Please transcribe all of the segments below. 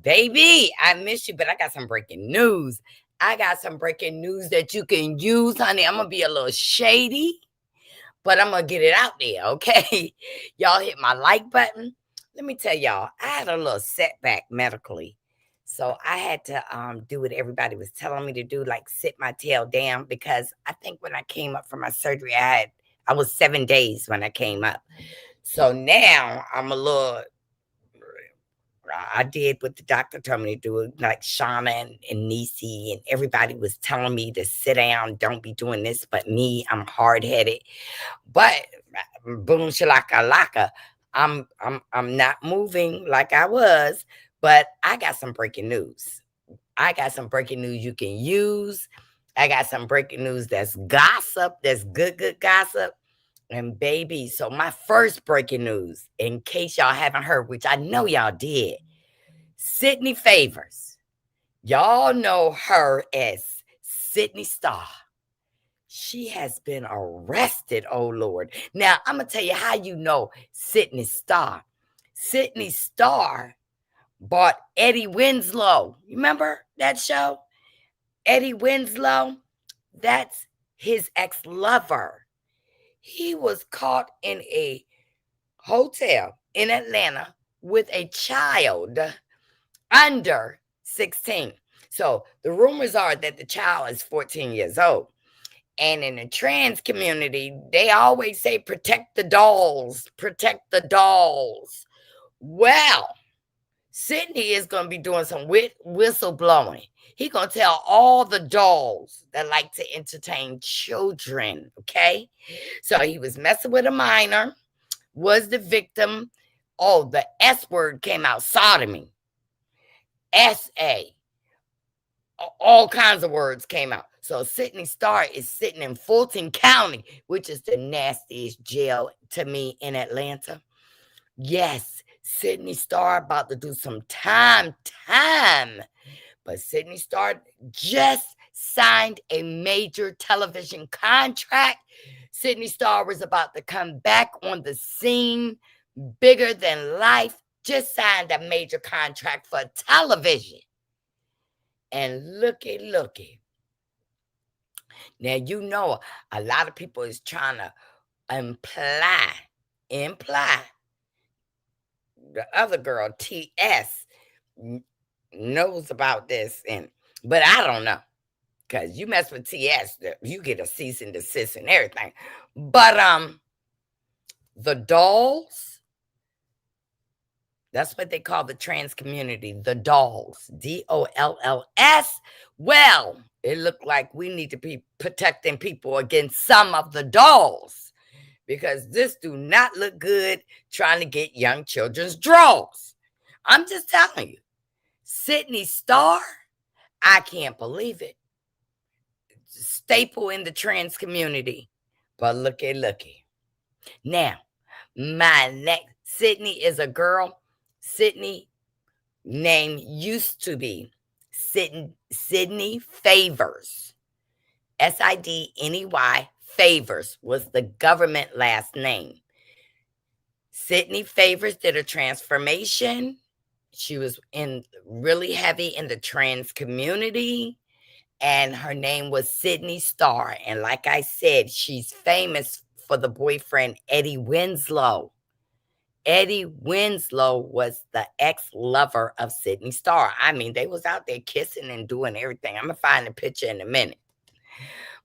Baby, I miss you, but I got some breaking news. I got some breaking news that you can use, honey. I'm going to be a little shady, but I'm going to get it out there, okay? Y'all hit my like button. Let me tell y'all, I had a little setback medically. So I had to do what everybody was telling me to do, like sit my tail down, because I think when I came up from my surgery, I was 7 days when I came up. So now I'm a little I did what the doctor told me to do, like Shauna and Nisi and everybody was telling me to sit down, don't be doing this. But me, I'm hard headed. But boom shalaka laka, I'm not moving like I was. But I got some breaking news. I got some breaking news you can use. I got some breaking news that's gossip, that's good gossip. And baby, so my first breaking news, in case y'all haven't heard, which I know y'all did, Sydney Favors. Y'all know her as Sydney Starr. She has been arrested, oh Lord. Now, I'm going to tell you how you know Sydney Starr. Sydney Starr bought Eddie Winslow. You remember that show? Eddie Winslow? That's his ex-lover. He was caught in a hotel in Atlanta with a child under 16. So the rumors are that the child is 14 years old. And in the trans community, they always say, protect the dolls, protect the dolls. Well, Sydney is going to be doing some whistleblowing. He going to tell all the dolls that like to entertain children, okay? So he was messing with a minor, was the victim. Oh, the S word came out, sodomy. SA. All kinds of words came out. So Sydney Starr is sitting in Fulton County, which is the nastiest jail to me in Atlanta. Yes, Sydney Starr about to do some time. But Sydney Starr just signed a major television contract. Sydney Starr was about to come back on the scene, bigger than life. Just signed a major contract for television. And looky. Now, you know, a lot of people is trying to imply the other girl, TS, knows about this. But I don't know. Because you mess with TS, you get a cease and desist and everything. But the dolls, that's what they call the trans community, the dolls, DOLLS. Well, it looked like we need to be protecting people against some of the dolls, because this do not look good trying to get young children's draws. I'm just telling you, Sydney Starr, I can't believe it. Staple in the trans community. But looky. Now, my next, Sydney is a girl. Sydney name used to be Sydney Favors. SIDNEY Favors was the government last name. Sydney Favors did a transformation. She was really heavy in the trans community, and her name was Sydney Starr. And like I said, she's famous for the boyfriend Eddie Winslow. Eddie Winslow was the ex-lover of Sydney Starr. I mean, they was out there kissing and doing everything. I'm gonna find a picture in a minute.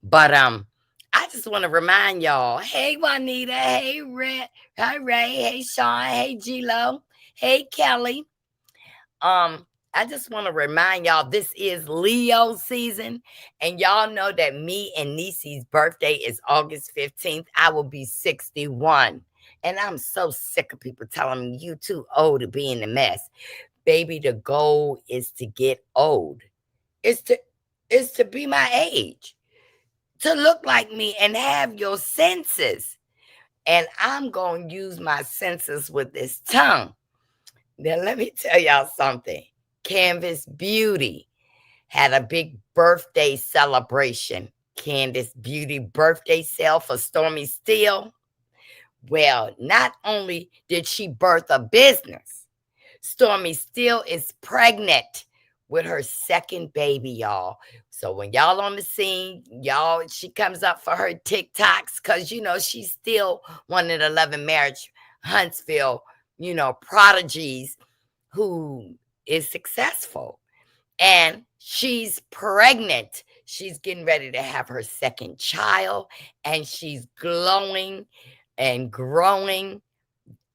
But I just want to remind y'all, hey Juanita, hey Ray, hey Sean, hey G-Lo, hey Kelly. I just want to remind y'all, this is Leo season, and y'all know that me and Nisi's birthday is August 15th. I will be 61. And I'm so sick of people telling me you too old to be in the mess. Baby, the goal is to get old. It's to be my age, to look like me and have your senses. And I'm going to use my senses with this tongue. Now, let me tell y'all something. Canvas Beauty had a big birthday celebration. Canvas Beauty birthday sale for Stormy Steele. Well, not only did she birth a business, Stormy still is pregnant with her second baby, y'all. So when y'all on the scene, y'all, she comes up for her TikToks because, she's still one of the Love and Marriage Huntsville, prodigies who is successful. And she's pregnant. She's getting ready to have her second child, and she's glowing and growing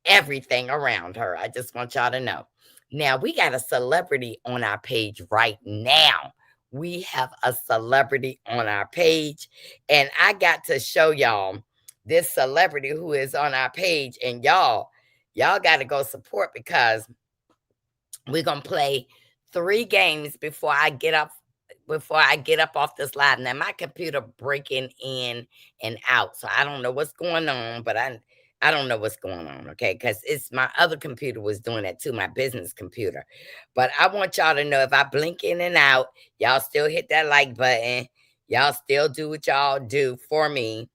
everything around her. I just want y'all to know. Now, we got a celebrity on our page right now. We have a celebrity on our page, and I got to show y'all this celebrity who is on our page, and y'all got to go support because we're going to play 3 games before I get up off this live. Now my computer breaking in and out, so I don't know what's going on, but I don't know what's going on, okay? Because it's my other computer was doing that too, my business computer. But I want y'all to know if I blink in and out, y'all still hit that like button. Y'all still do what y'all do for me.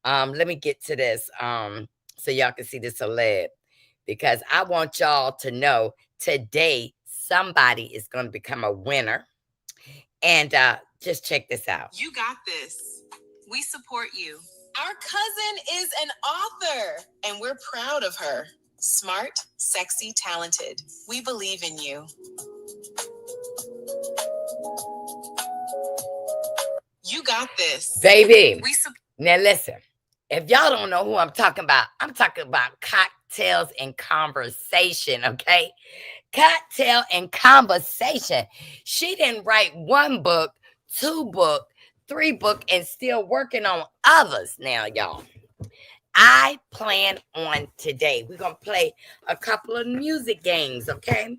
Let me get to this so y'all can see the celeb, because I want y'all to know today somebody is going to become a winner. And just check this out. You got this. We support you. Our cousin is an author, and we're proud of her. Smart, sexy, talented. We believe in you. You got this. Baby. Now listen, if y'all don't know who I'm talking about Cocktails and Conversation, okay? Cocktail and Conversation. She didn't write 1 book, 2 book, 3 book, and still working on others now, y'all. I plan on today. We're going to play a couple of music games, okay?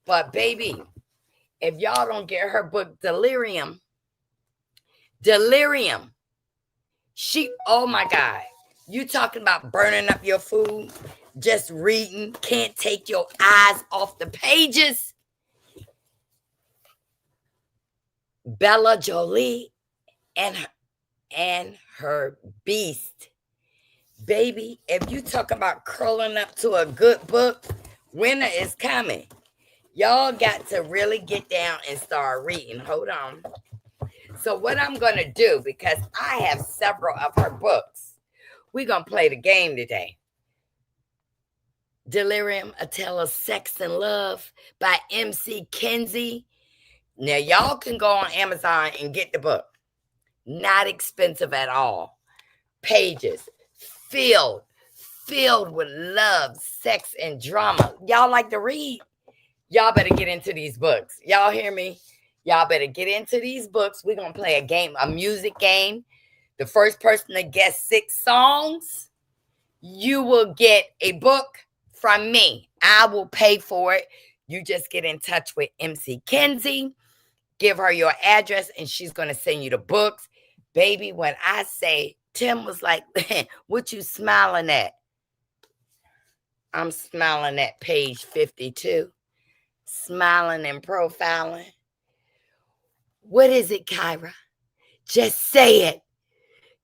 But baby, if y'all don't get her book, Delirium, oh my God. You talking about burning up your food, just reading, can't take your eyes off the pages. Bella Jolie and her beast. Baby, if you talk about curling up to a good book, winter is coming. Y'all got to really get down and start reading. Hold on. So what I'm going to do, because I have several of her books, we're going to play the game today. Delirium, A Tale of Sex and Love by MC Kenzie. Now, y'all can go on Amazon and get the book. Not expensive at all. Pages filled with love, sex, and drama. Y'all like to read? Y'all better get into these books. Y'all hear me? Y'all better get into these books. We're going to play a game, a music game. The first person to guess 6 songs, you will get a book from me. I will pay for it. You just get in touch with MC Kenzie. Give her your address, and she's going to send you the books. Baby, when I say, Tim was like, what you smiling at? I'm smiling at page 52. Smiling and profiling. What is it, Kyra? Just say it.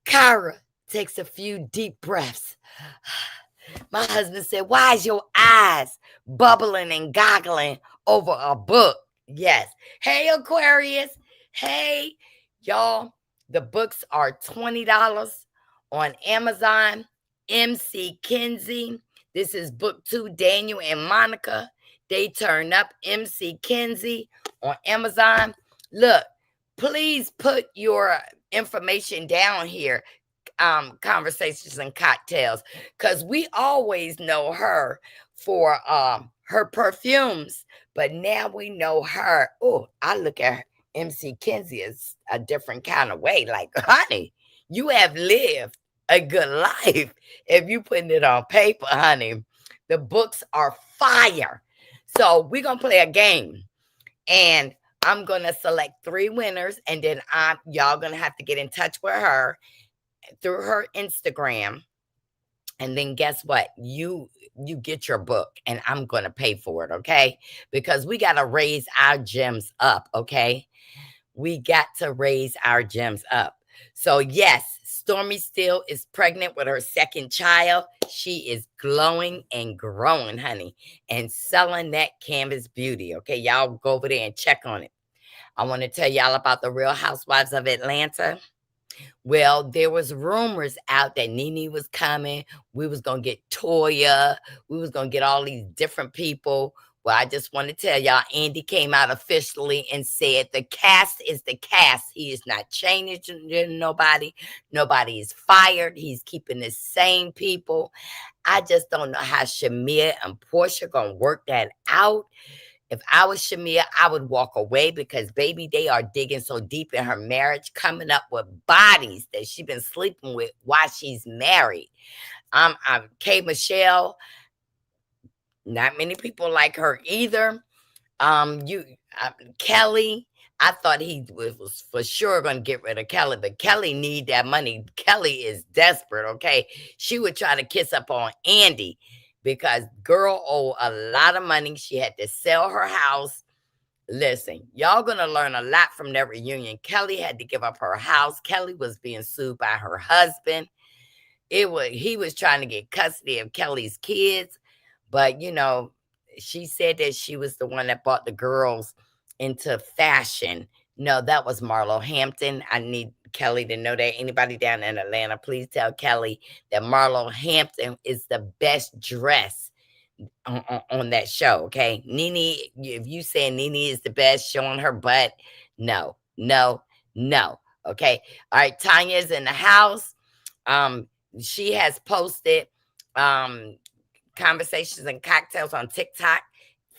Kyra takes a few deep breaths. My husband said, why is your eyes bubbling and goggling over a book? Yes. Hey, Aquarius. Hey, y'all. The books are $20 on Amazon. MC Kenzie. This is book 2, Daniel and Monica. They Turn Up. MC Kenzie on Amazon. Look, please put your information down here. Conversations and Cocktails, because we always know her for her perfumes, but now we know her. Oh, I look at her, MC Kenzie as a different kind of way. Like, honey, you have lived a good life if you putting it on paper, honey. The books are fire. So we're gonna play a game, and I'm gonna select 3 winners, and then y'all gonna have to get in touch with her through her Instagram. And then guess what? You get your book, and I'm going to pay for it, okay? Because we got to raise our gems up, okay? We got to raise our gems up. So yes, Stormy still is pregnant with her second child. She is glowing and growing, honey, and selling that Canvas Beauty. Okay, y'all go over there and check on it. I want to tell y'all about the Real Housewives of Atlanta. Well, there was rumors out that Nene was coming. We was gonna get Toya. We was gonna get all these different people. Well, I just want to tell y'all, Andy came out officially and said the cast is the cast. He is not changing nobody. Nobody is fired. He's keeping the same people. I just don't know how Shamia and Portia gonna work that out. If I was Shamia, I would walk away because, baby, they are digging so deep in her marriage, coming up with bodies that she's been sleeping with while she's married. I'm K. Michelle. Not many people like her either. Kelly. I thought he was for sure going to get rid of Kelly, but Kelly need that money. Kelly is desperate. Okay, she would try to kiss up on Andy because girl owed a lot of money. She had to sell her house. Listen, y'all gonna learn a lot from that reunion. Kelly had to give up her house. Kelly was being sued by her husband. He was trying to get custody of Kelly's kids, but she said that she was the one that brought the girls into fashion. No, that was Marlo Hampton. I need Kelly to know that. Anybody down in Atlanta, please tell Kelly that Marlo Hampton is the best dress on that show. Okay, Nene, if you say Nene is the best showing her butt, no. Okay, all right, Tanya's in the house. She has posted conversations and cocktails on TikTok.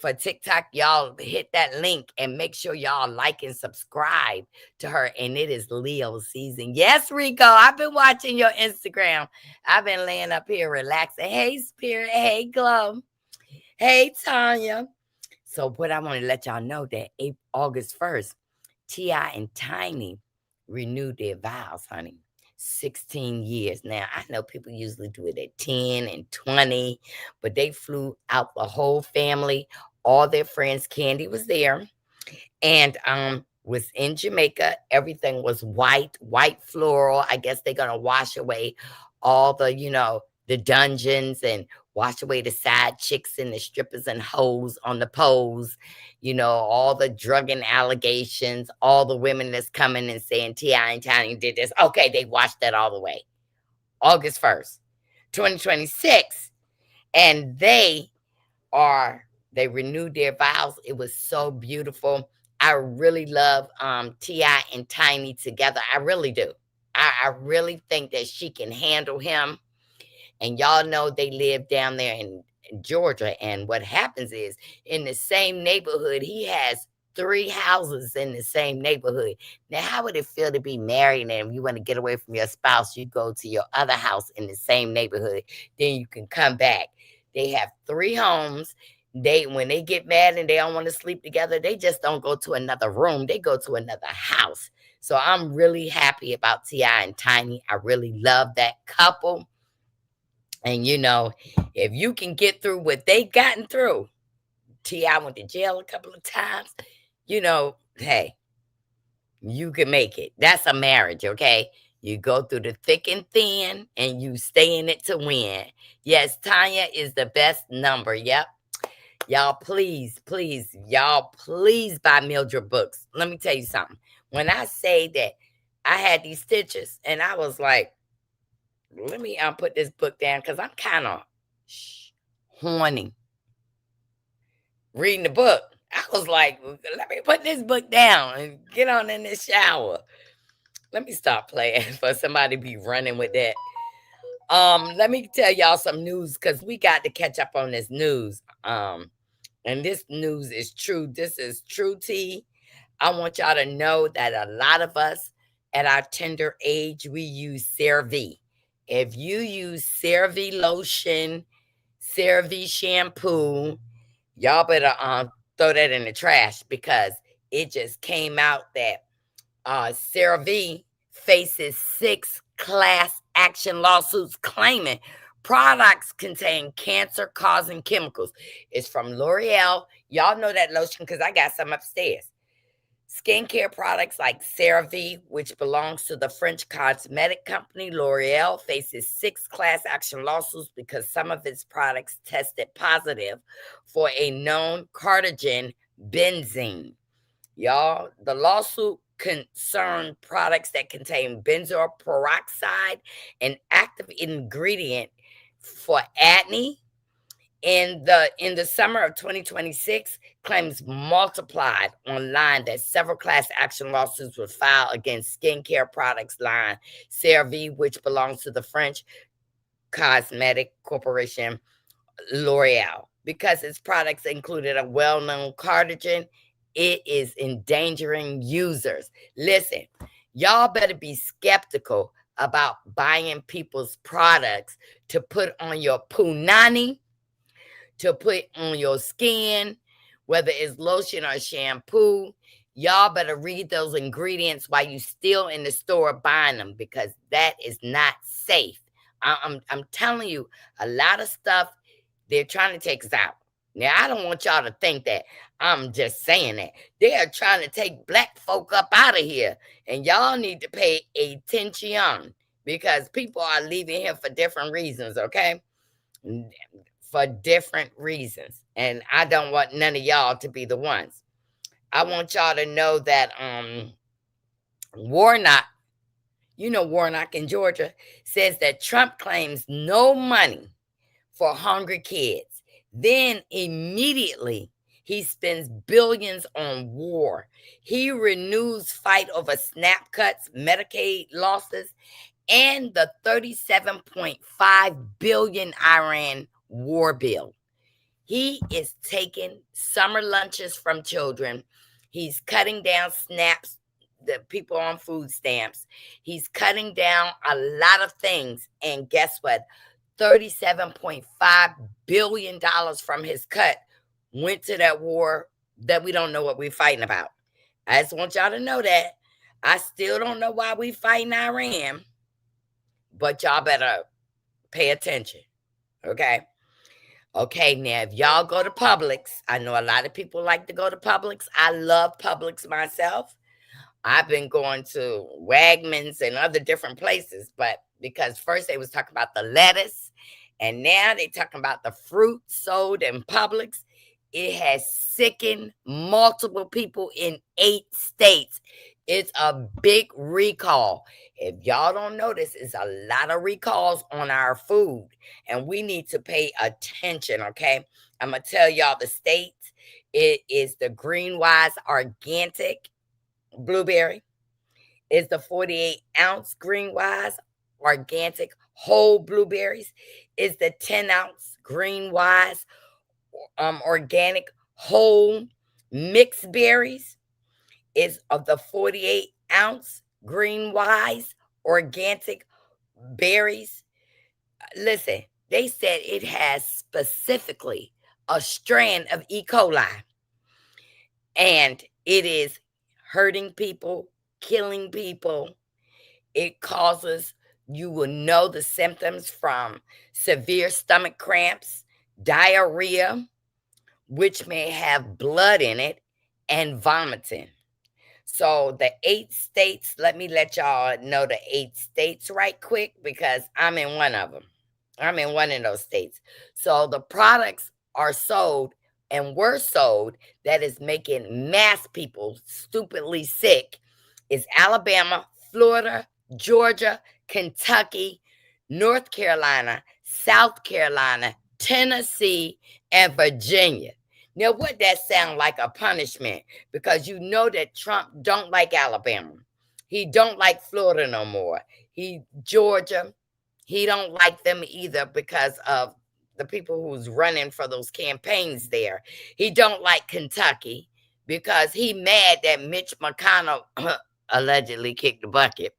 For TikTok, y'all hit that link and make sure y'all like and subscribe to her. And it is Leo season. Yes, Rico, I've been watching your Instagram. I've been laying up here relaxing. Hey, Spirit. Hey, Glow. Hey, Tanya. So what I want to let y'all know that August 1st, T.I. and Tiny renewed their vows, honey. 16 years. Now, I know people usually do it at 10 and 20, but they flew out the whole family, all their friends. Candy was there and was in Jamaica. Everything was white floral. I guess they're going to wash away all the dungeons and wash away the side chicks and the strippers and hoes on the pose, all the drugging allegations, all the women that's coming and saying T.I. and Tiny did this. Okay, they washed that all the way. August 1st, 2026. And they renewed their vows. It was so beautiful. I really love T.I. and Tiny together. I really do. I really think that she can handle him. And y'all know they live down there in Georgia. And what happens is in the same neighborhood, he has 3 houses in the same neighborhood. Now, how would it feel to be married and if you want to get away from your spouse, you go to your other house in the same neighborhood, then you can come back. They have 3 homes. When they get mad and they don't want to sleep together, they just don't go to another room. They go to another house. So I'm really happy about T.I. and Tiny. I really love that couple. And, if you can get through what they gotten through, T.I. went to jail a couple of times, hey, you can make it. That's a marriage, okay? You go through the thick and thin, and you stay in it to win. Yes, Tanya is the best number. Yep. Y'all, please buy Mildred books. Let me tell you something. When I say that I had these stitches, and I was like, let me put this book down because I'm kind of horny. Reading the book. I was like, let me put this book down and get on in the shower. Let me stop playing for somebody to be running with that. Let me tell y'all some news because we got to catch up on this news. And this news is true. This is true tea. I want y'all to know that a lot of us at our tender age, we use CeraVe. If you use CeraVe lotion, CeraVe shampoo, y'all better throw that in the trash because it just came out that CeraVe faces 6 class action lawsuits claiming products contain cancer-causing chemicals. It's from L'Oreal. Y'all know that lotion because I got some upstairs. Skincare products like CeraVe, which belongs to the French cosmetic company L'Oreal, faces 6 class action lawsuits because some of its products tested positive for a known carcinogen, benzene. Y'all, the lawsuit concerned products that contain benzoyl peroxide, an active ingredient for acne. In the summer of 2026, claims multiplied online that several class action lawsuits were filed against skincare products line CeraVe, which belongs to the French cosmetic corporation L'Oreal, because its products included a well-known carcinogen. It is endangering users. Listen, y'all better be skeptical about buying people's products to put on your punani, to put on your skin, whether it's lotion or shampoo. Y'all better read those ingredients while you still in the store buying them, because that is not safe. I'm telling you, a lot of stuff they're trying to take us out. Now, I don't want y'all to think that I'm just saying that. They are trying to take black folk up out of here, and y'all need to pay attention, because people are leaving here for different reasons, okay? For different reasons. And I don't want none of y'all to be the ones. I want y'all to know that Warnock, Warnock in Georgia, says that Trump claims no money for hungry kids. Then immediately he spends billions on war. He renews fight over SNAP cuts, Medicaid losses, and the $37.5 billion Iran war bill. He is taking summer lunches from children. He's cutting down SNAPs, the people on food stamps. He's cutting down a lot of things. And guess what? $37.5 billion from his cut went to that war that we don't know what we're fighting about. I just want y'all to know that. I still don't know why we fighting Iran, but y'all better pay attention, okay? Okay, now if y'all go to Publix, I know a lot of people like to go to Publix. I love Publix myself. I've been going to Wegmans and other different places, but because first they was talking about the lettuce, and now they talking about the fruit sold in Publix. It has sickened multiple people in 8 states. It's a big recall. If y'all don't notice, it's a lot of recalls on our food, and we need to pay attention, okay? I'm going to tell y'all the states. It is the Greenwise Organic blueberry. It's the 48-ounce Greenwise Organic whole blueberries. It's the 10-ounce Greenwise organic whole mixed berries. Is of the 48-ounce Greenwise organic berries. Listen, they said it has specifically a strand of E. coli, and it is hurting people, killing people. It causes, you will know the symptoms from severe stomach cramps, diarrhea, which may have blood in it, and vomiting. So the 8 states, let me let y'all know the 8 states right quick, because I'm in one of them. I'm in one of those states. So the products are sold and were sold that is making mass people stupidly sick is Alabama, Florida, Georgia, Kentucky, North Carolina, South Carolina, Tennessee, and Virginia. Now, what that sound like a punishment? Because you know that Trump don't like Alabama. He don't like Florida no more. Georgia, he don't like them either because of the people who's running for those campaigns there. He don't like Kentucky because he mad that Mitch McConnell allegedly kicked the bucket.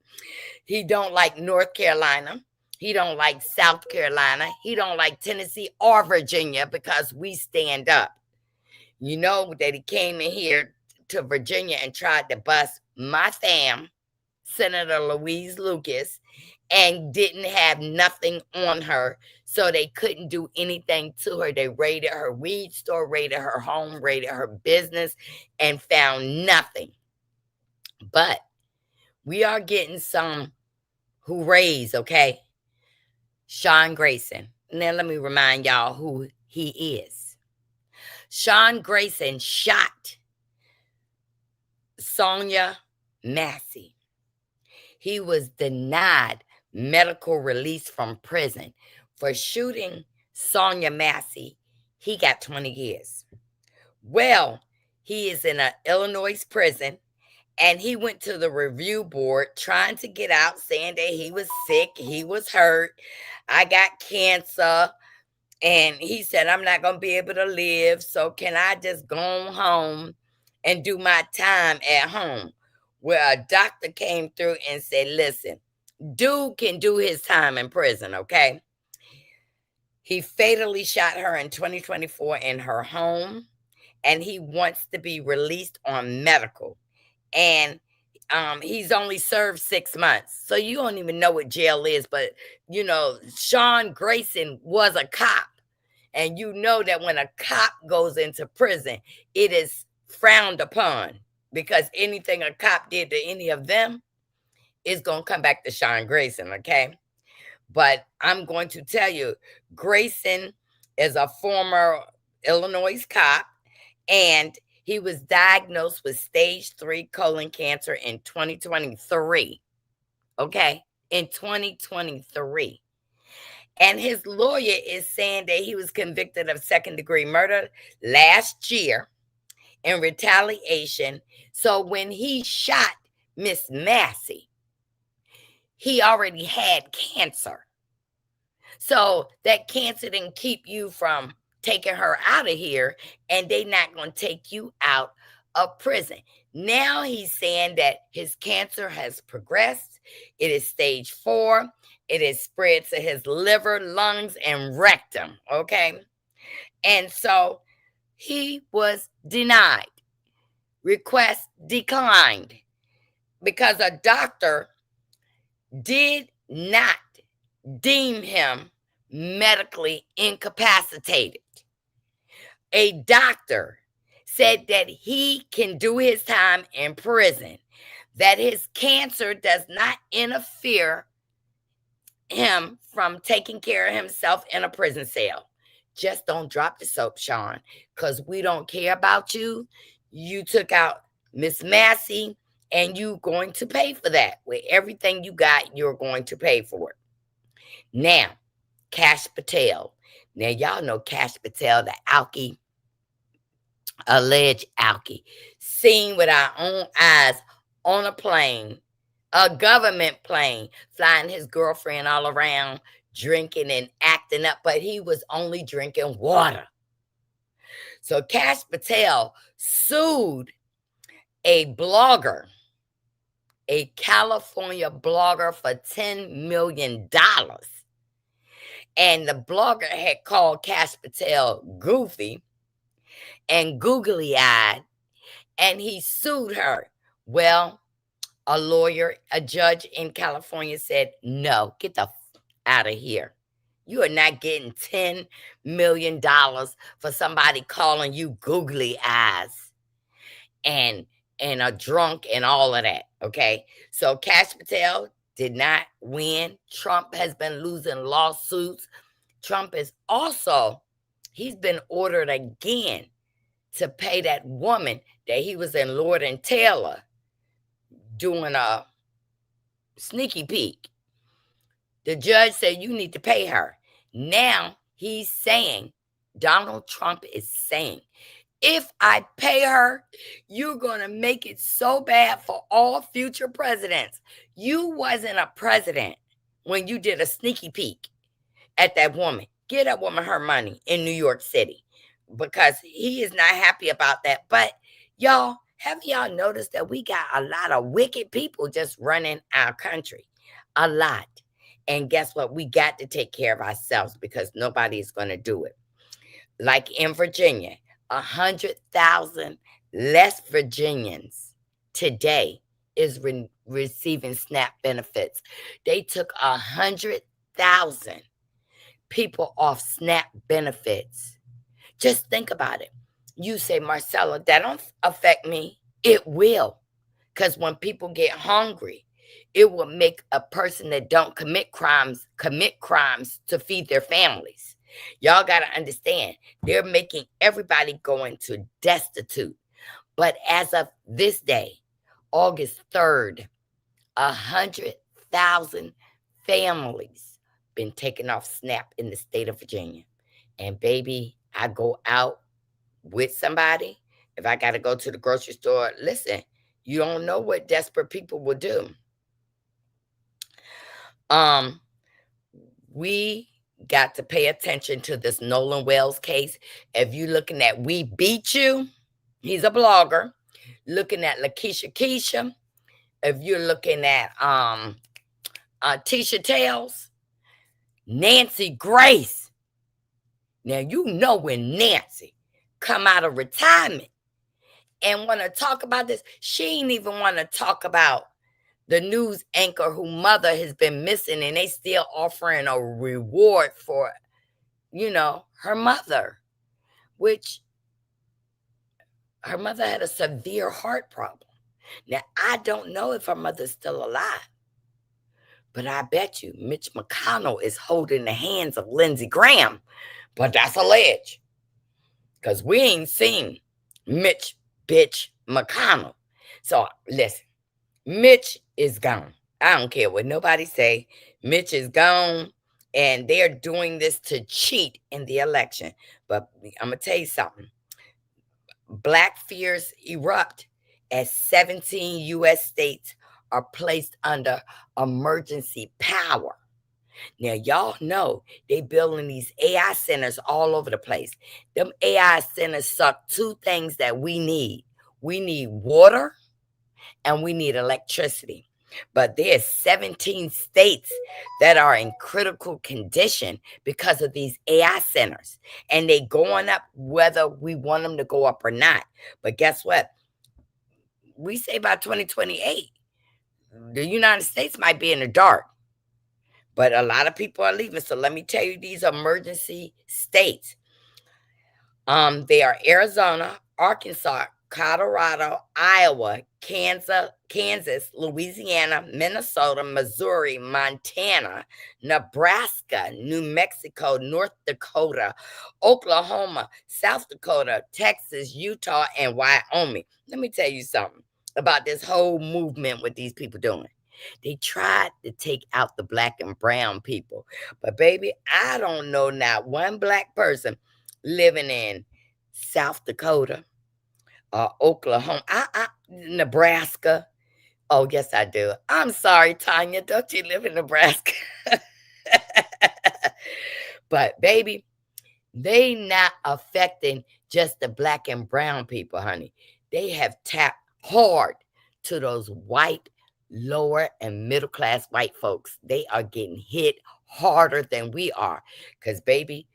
He don't like North Carolina. He don't like South Carolina. He don't like Tennessee or Virginia because we stand up. You know that he came in here to Virginia and tried to bust my fam, Senator Louise Lucas, and didn't have nothing on her. So they couldn't do anything to her. They raided her weed store, raided her home, raided her business, and found nothing. But we are getting some hoorays, okay? Sean Grayson. Now, let me remind y'all who he is. Sean Grayson shot Sonia Massey. He was denied medical release from prison for shooting Sonia Massey. He got 20 years. Well, he is in an Illinois prison, and he went to the review board trying to get out, saying that he was sick, he was hurt, I got cancer, and he said, I'm not going to be able to live, so can I just go home and do my time at home? Well, a doctor came through and said, listen, dude can do his time in prison, okay? He fatally shot her in 2024 in her home, and he wants to be released on medical. And he's only served 6 months. So you don't even know what jail is. But, you know, Sean Grayson was a cop. And you know that when a cop goes into prison, it is frowned upon, because anything a cop did to any of them is going to come back to Sean Grayson, okay? But I'm going to tell you, Grayson is a former Illinois cop, and he was diagnosed with stage 3 colon cancer in 2023. Okay? In 2023. And his lawyer is saying that he was convicted of second-degree murder last year in retaliation. So when he shot Miss Massey, he already had cancer. So that cancer didn't keep you from taking her out of here, and they not going to take you out of prison. Now he's saying that his cancer has progressed. It is stage 4. It is spread to his liver, lungs, and rectum, okay? And so he was denied. Request declined because a doctor did not deem him medically incapacitated. A doctor said that he can do his time in prison, that his cancer does not interfere him from taking care of himself in a prison cell. Just don't drop the soap, Sean, because we don't care about you. You took out Miss Massey, and you're going to pay for that. With everything you got, you're going to pay for it. Now, Kash Patel. Now, y'all know Kash Patel, the alkie, alleged alkie, seen with our own eyes on a plane, a government plane, flying his girlfriend all around, drinking and acting up, but he was only drinking water. So Kash Patel sued a blogger, a California blogger, for $10 million. And the blogger had called Kash Patel goofy and googly-eyed, and he sued her. Well, a lawyer, a judge in California said, no, get the out of here. You are not getting $10 million for somebody calling you googly eyes and a drunk and all of that, okay? So Kash Patel did not win. Trump has been losing lawsuits. Trump is also, he's been ordered again to pay that woman that he was in Lord and Taylor doing a sneaky peek. The judge said, you need to pay her. Now he's saying, Donald Trump is saying, if I pay her, you're going to make it so bad for all future presidents. You wasn't a president when you did a sneaky peek at that woman. Get that woman her money in New York City, because he is not happy about that. But y'all, have y'all noticed that we got a lot of wicked people just running our country? A lot. And guess what? We got to take care of ourselves, because nobody is going to do it. Like in Virginia, 100,000 less Virginians today is receiving SNAP benefits. They took 100,000 people off SNAP benefits. Just think about it. You say, Marcella, that don't affect me. It will. Because when people get hungry, it will make a person that don't commit crimes to feed their families. Y'all got to understand, they're making everybody go into destitute. But as of this day, August 3rd, 100,000 families been taken off SNAP in the state of Virginia. And baby, I go out with somebody. If I got to go to the grocery store, listen, you don't know what desperate people will do. We got to pay attention to this Nolan Wells case. If you're looking at We Beat You, he's a blogger. Looking at Lakeisha Keisha. If you're looking at Tisha Tales, Nancy Grace. Now, you know when Nancy come out of retirement and want to talk about this, she ain't even want to talk about the news anchor whose mother has been missing, and they still offering a reward for, her mother, which her mother had a severe heart problem. Now, I don't know if her mother's still alive, but I bet you Mitch McConnell is holding the hands of Lindsey Graham, but that's alleged, because we ain't seen Mitch bitch McConnell. So listen, Mitch is gone. I don't care what nobody say. Mitch is gone, and they're doing this to cheat in the election. But I'm going to tell you something. Black fears erupt as 17 U.S. states are placed under emergency power. Now, y'all know they building these AI centers all over the place. Them AI centers suck two things that we need. We need water and we need electricity. But there's 17 states that are in critical condition because of these AI centers. And they going up whether we want them to go up or not. But guess what? We say by 2028, the United States might be in the dark. But a lot of people are leaving. So let me tell you these emergency states. They are Arizona, Arkansas, Colorado, Iowa, Kansas, Louisiana, Minnesota, Missouri, Montana, Nebraska, New Mexico, North Dakota, Oklahoma, South Dakota, Texas, Utah, and Wyoming. Let me tell you something about this whole movement what these people doing. They tried to take out the black and brown people. But baby, I don't know not one black person living in South Dakota, Oklahoma, Nebraska. Oh, yes, I do. I'm sorry, Tanya. Don't you live in Nebraska? But baby, they not affecting just the black and brown people, honey. They have tapped hard to those white, lower and middle class white folks. They are getting hit harder than we are. Because baby,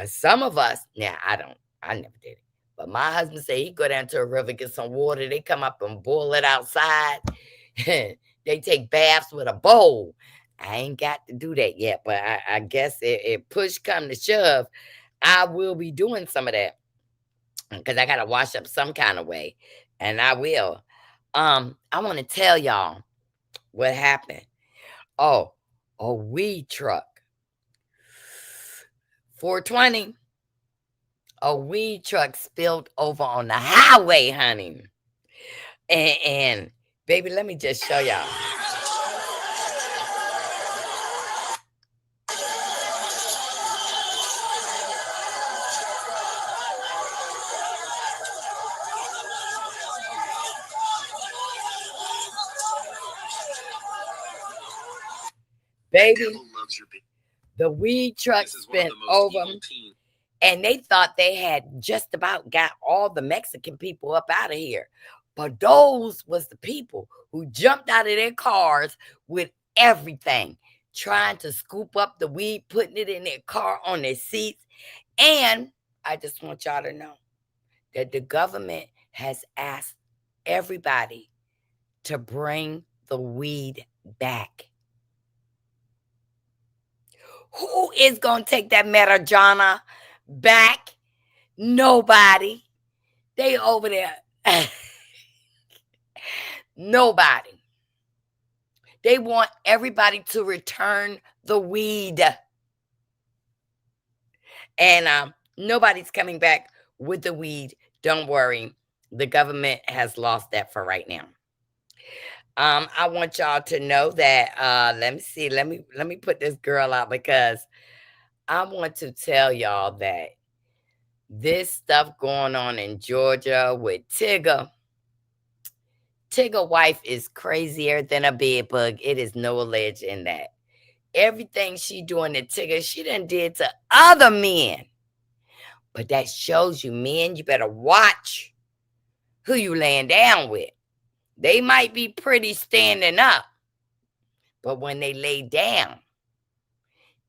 some of us, I never did it. But my husband said he'd go down to a river, get some water. They come up and boil it outside. They take baths with a bowl. I ain't got to do that yet, but I guess if push come to shove, I will be doing some of that. Because I got to wash up some kind of way. And I will. I want to tell y'all what happened. Oh, a weed truck. 420. A weed truck spilled over on the highway, honey. And baby, let me just show y'all. Baby, the weed truck spent over, and they thought they had just about got all the Mexican people up out of here. But those was the people who jumped out of their cars with everything, trying to scoop up the weed, putting it in their car on their seats. And I just want y'all to know that the government has asked everybody to bring the weed back. Who is going to take that marijuana back? Nobody. They over there. Nobody. They want everybody to return the weed. And nobody's coming back with the weed. Don't worry. The government has lost that for right now. I want y'all to know that let me see. Let me put this girl out because I want to tell y'all that this stuff going on in Georgia with Tigger. Tigger wife is crazier than a bed bug. It is no alleged in that. Everything she doing to Tigger, she done did to other men. But that shows you, men, you better watch who you laying down with. They might be pretty standing up, but when they lay down,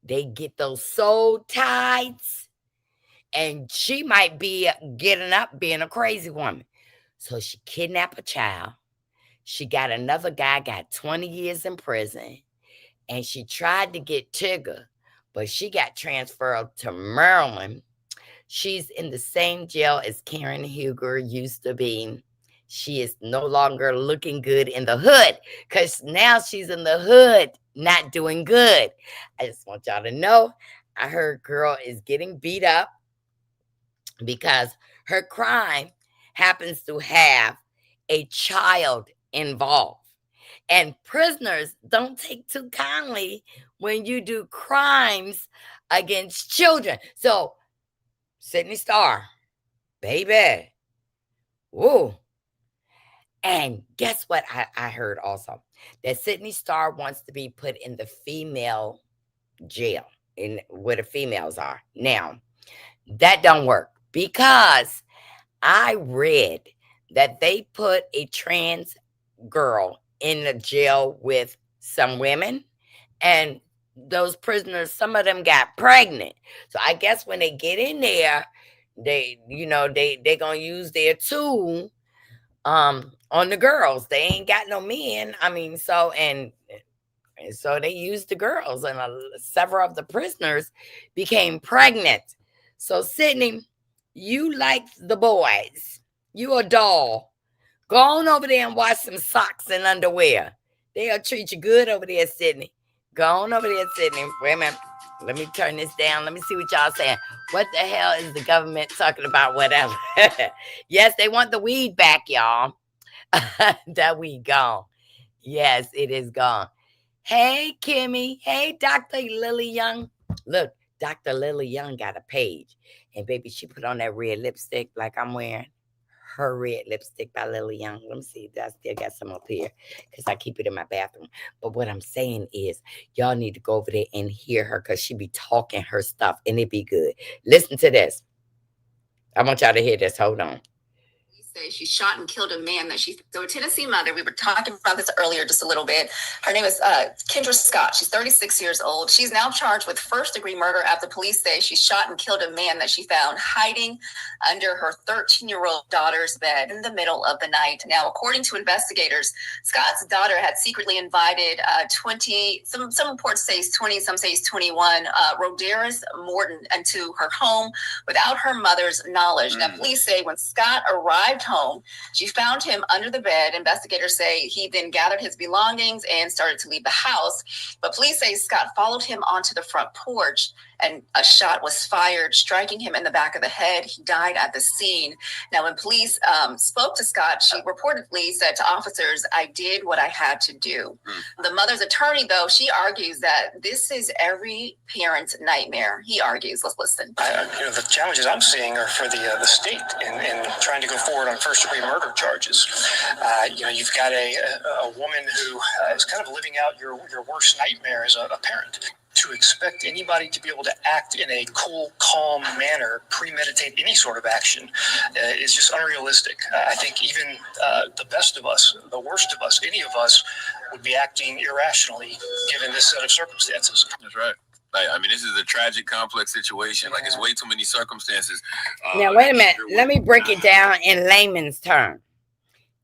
they get those soul ties, and she might be getting up being a crazy woman. So she kidnapped a child. She got another guy, got 20 years in prison, and she tried to get Tigger, but she got transferred to Maryland. She's in the same jail as Karen Huger used to be. She is no longer looking good in the hood because now she's in the hood, not doing good. I just want y'all to know, I heard girl is getting beat up because her crime happens to have a child involved. And prisoners don't take too kindly when you do crimes against children. So, Sydney Starr, baby, woo. And guess what I heard also? That Sydney Starr wants to be put in the female jail, in where the females are. Now, that don't work because I read that they put a trans girl in the jail with some women, and those prisoners, some of them got pregnant. So I guess when they get in there, they gonna use their tool on the girls. They ain't got no men. I mean, so they used the girls, and several of the prisoners became pregnant. So Sydney, you like the boys. You a doll. Go on over there and wash some socks and underwear. They'll treat you good over there, Sydney. Go on over there, Sydney. Wait a minute. Let me turn this down. Let me see what y'all saying. What the hell is the government talking about? Whatever. Yes, they want the weed back, y'all. That weed gone. Yes, it is gone. Hey, Kimmy. Hey, Dr. Lily Young. Look, Dr. Lily Young got a page. And baby, she put on that red lipstick like I'm wearing. Her red lipstick by Lily Young. Let me see. I still got some up here because I keep it in my bathroom. But what I'm saying is, y'all need to go over there and hear her because she be talking her stuff and it be good. Listen to this. I want y'all to hear this. Hold on. Say she shot and killed a man so a Tennessee mother, we were talking about this earlier just a little bit. Her name is Kendra Scott. She's 36 years old. She's now charged with first-degree murder after police say she shot and killed a man that she found hiding under her 13-year-old daughter's bed in the middle of the night. Now, according to investigators, Scott's daughter had secretly invited 20, some reports say 20, some say 21, Rodaris Morton into her home without her mother's knowledge. Now, police say when Scott arrived home, she found him under the bed. Investigators say he then gathered his belongings and started to leave the house. But police say Scott followed him onto the front porch and a shot was fired, striking him in the back of the head. He died at the scene. Now, when police spoke to Scott, she reportedly said to officers, "I did what I had to do." The mother's attorney, though, she argues that this is every parent's nightmare. He argues. Let's listen. The challenges I'm seeing are for the state in trying to go forward on first-degree murder charges. You've got a woman who is kind of living out your worst nightmare as a parent. To expect anybody to be able to act in a cool, calm manner, premeditate any sort of action, is just unrealistic. I think even the best of us, the worst of us, any of us, would be acting irrationally given this set of circumstances. That's right. I mean, this is a tragic, complex situation. Like, it's way too many circumstances. Now, wait a minute. Let me break it down in layman's terms.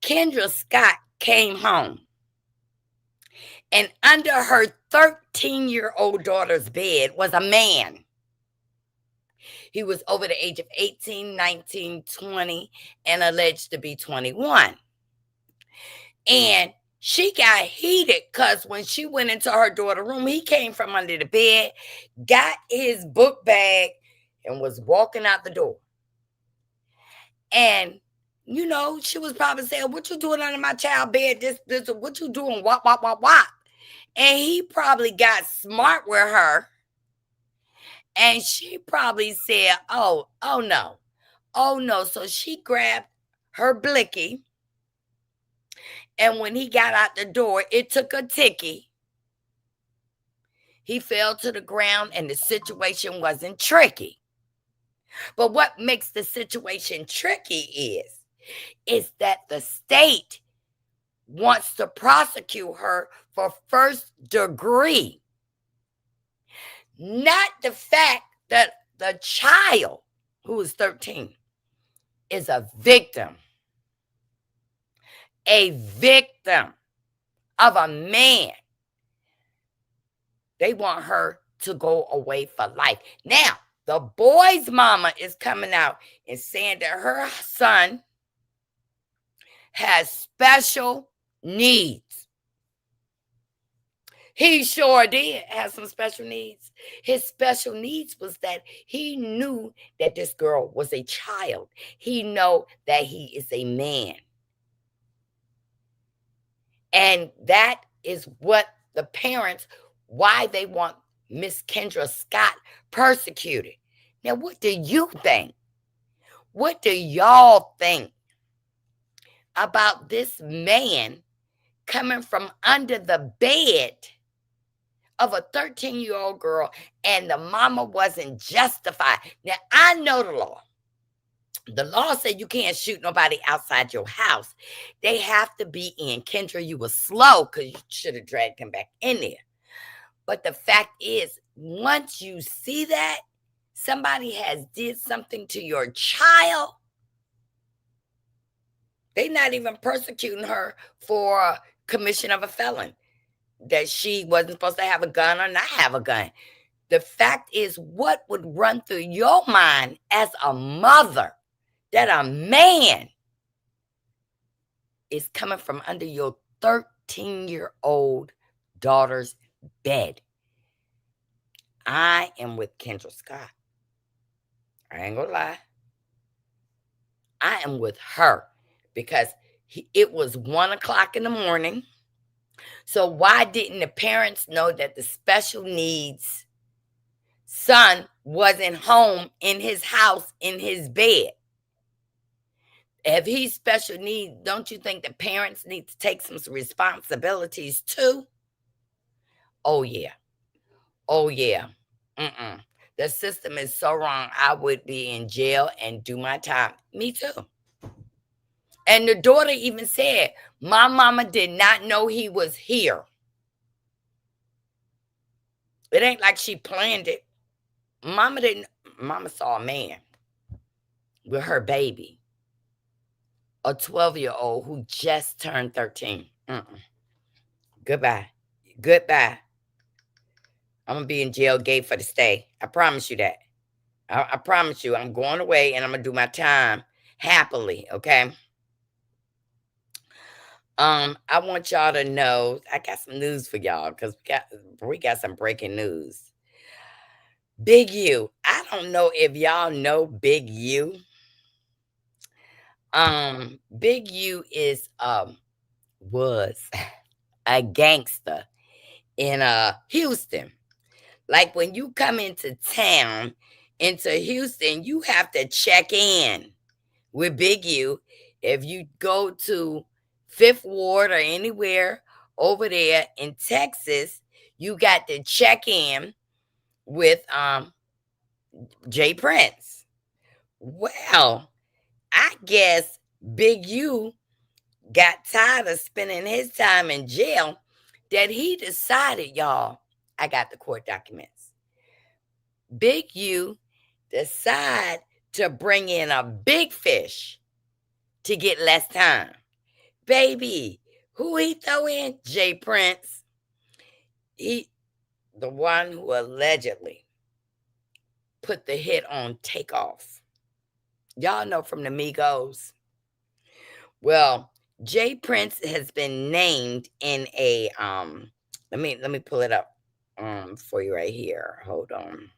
Kendra Scott came home, and under her 13-year-old daughter's bed was a man. He was over the age of 18, 19, 20, and alleged to be 21. And she got heated because when she went into her daughter's room, he came from under the bed, got his book bag, and was walking out the door. And, you know, she was probably saying, what you doing under my child bed? This, what you doing? Wop, wop, wop, wop. And he probably got smart with her. And she probably said, oh no. Oh no. So she grabbed her blicky. And when he got out the door, it took a ticky. He fell to the ground and the situation wasn't tricky. But what makes the situation tricky is that the state wants to prosecute her for first degree. Not the fact that the child, who is 13, is a victim of a man. They want her to go away for life. Now, the boy's mama is coming out and saying that her son has special needs. He sure did have some special needs. His special needs was that he knew that this girl was a child. He know that he is a man. And that is what the parents, why they want Miss Kendra Scott persecuted. Now, what do you think? What do y'all think about this man coming from under the bed of a 13-year-old girl and the mama wasn't justified? Now, I know the law. The law said you can't shoot nobody outside your house. They have to be in. Kendra, you were slow because you should have dragged him back in there. But the fact is, once you see that somebody has did something to your child, they're not even persecuting her for commission of a felon, that she wasn't supposed to have a gun or not have a gun. The fact is, what would run through your mind as a mother that a man is coming from under your 13-year-old daughter's bed? I am with Kendra Scott. I ain't gonna lie. I am with her because it was 1 o'clock in the morning. So why didn't the parents know that the special needs son wasn't home in his house, in his bed? If he's special needs, don't you think the parents need to take some responsibilities too? Oh, yeah. Oh, yeah. The system is so wrong. I would be in jail and do my time. Me too. And the daughter even said, my mama did not know he was here. It ain't like she planned it. Mama saw a man with her baby, a 12-year-old who just turned 13. Goodbye. I'm going to be in jail gate for the stay. I promise you that. I promise you I'm going away and I'm going to do my time happily, okay? I want y'all to know, I got some news for y'all because we got some breaking news. Big U. I don't know if y'all know Big U. Big U was a gangster in Houston. Like when you come into town, into Houston, you have to check in with Big U. If you go to Fifth Ward or anywhere over there in Texas, you got to check in with Jay Prince. Well, I guess Big U got tired of spending his time in jail that he decided, y'all, I got the court documents. Big U decided to bring in a big fish to get less time. Baby, who he throw in? Jay Prince. The one who allegedly put the hit on Takeoff. Y'all know from the Migos. Well, Jay Prince has been named in a let me pull it up for you right here. Hold on.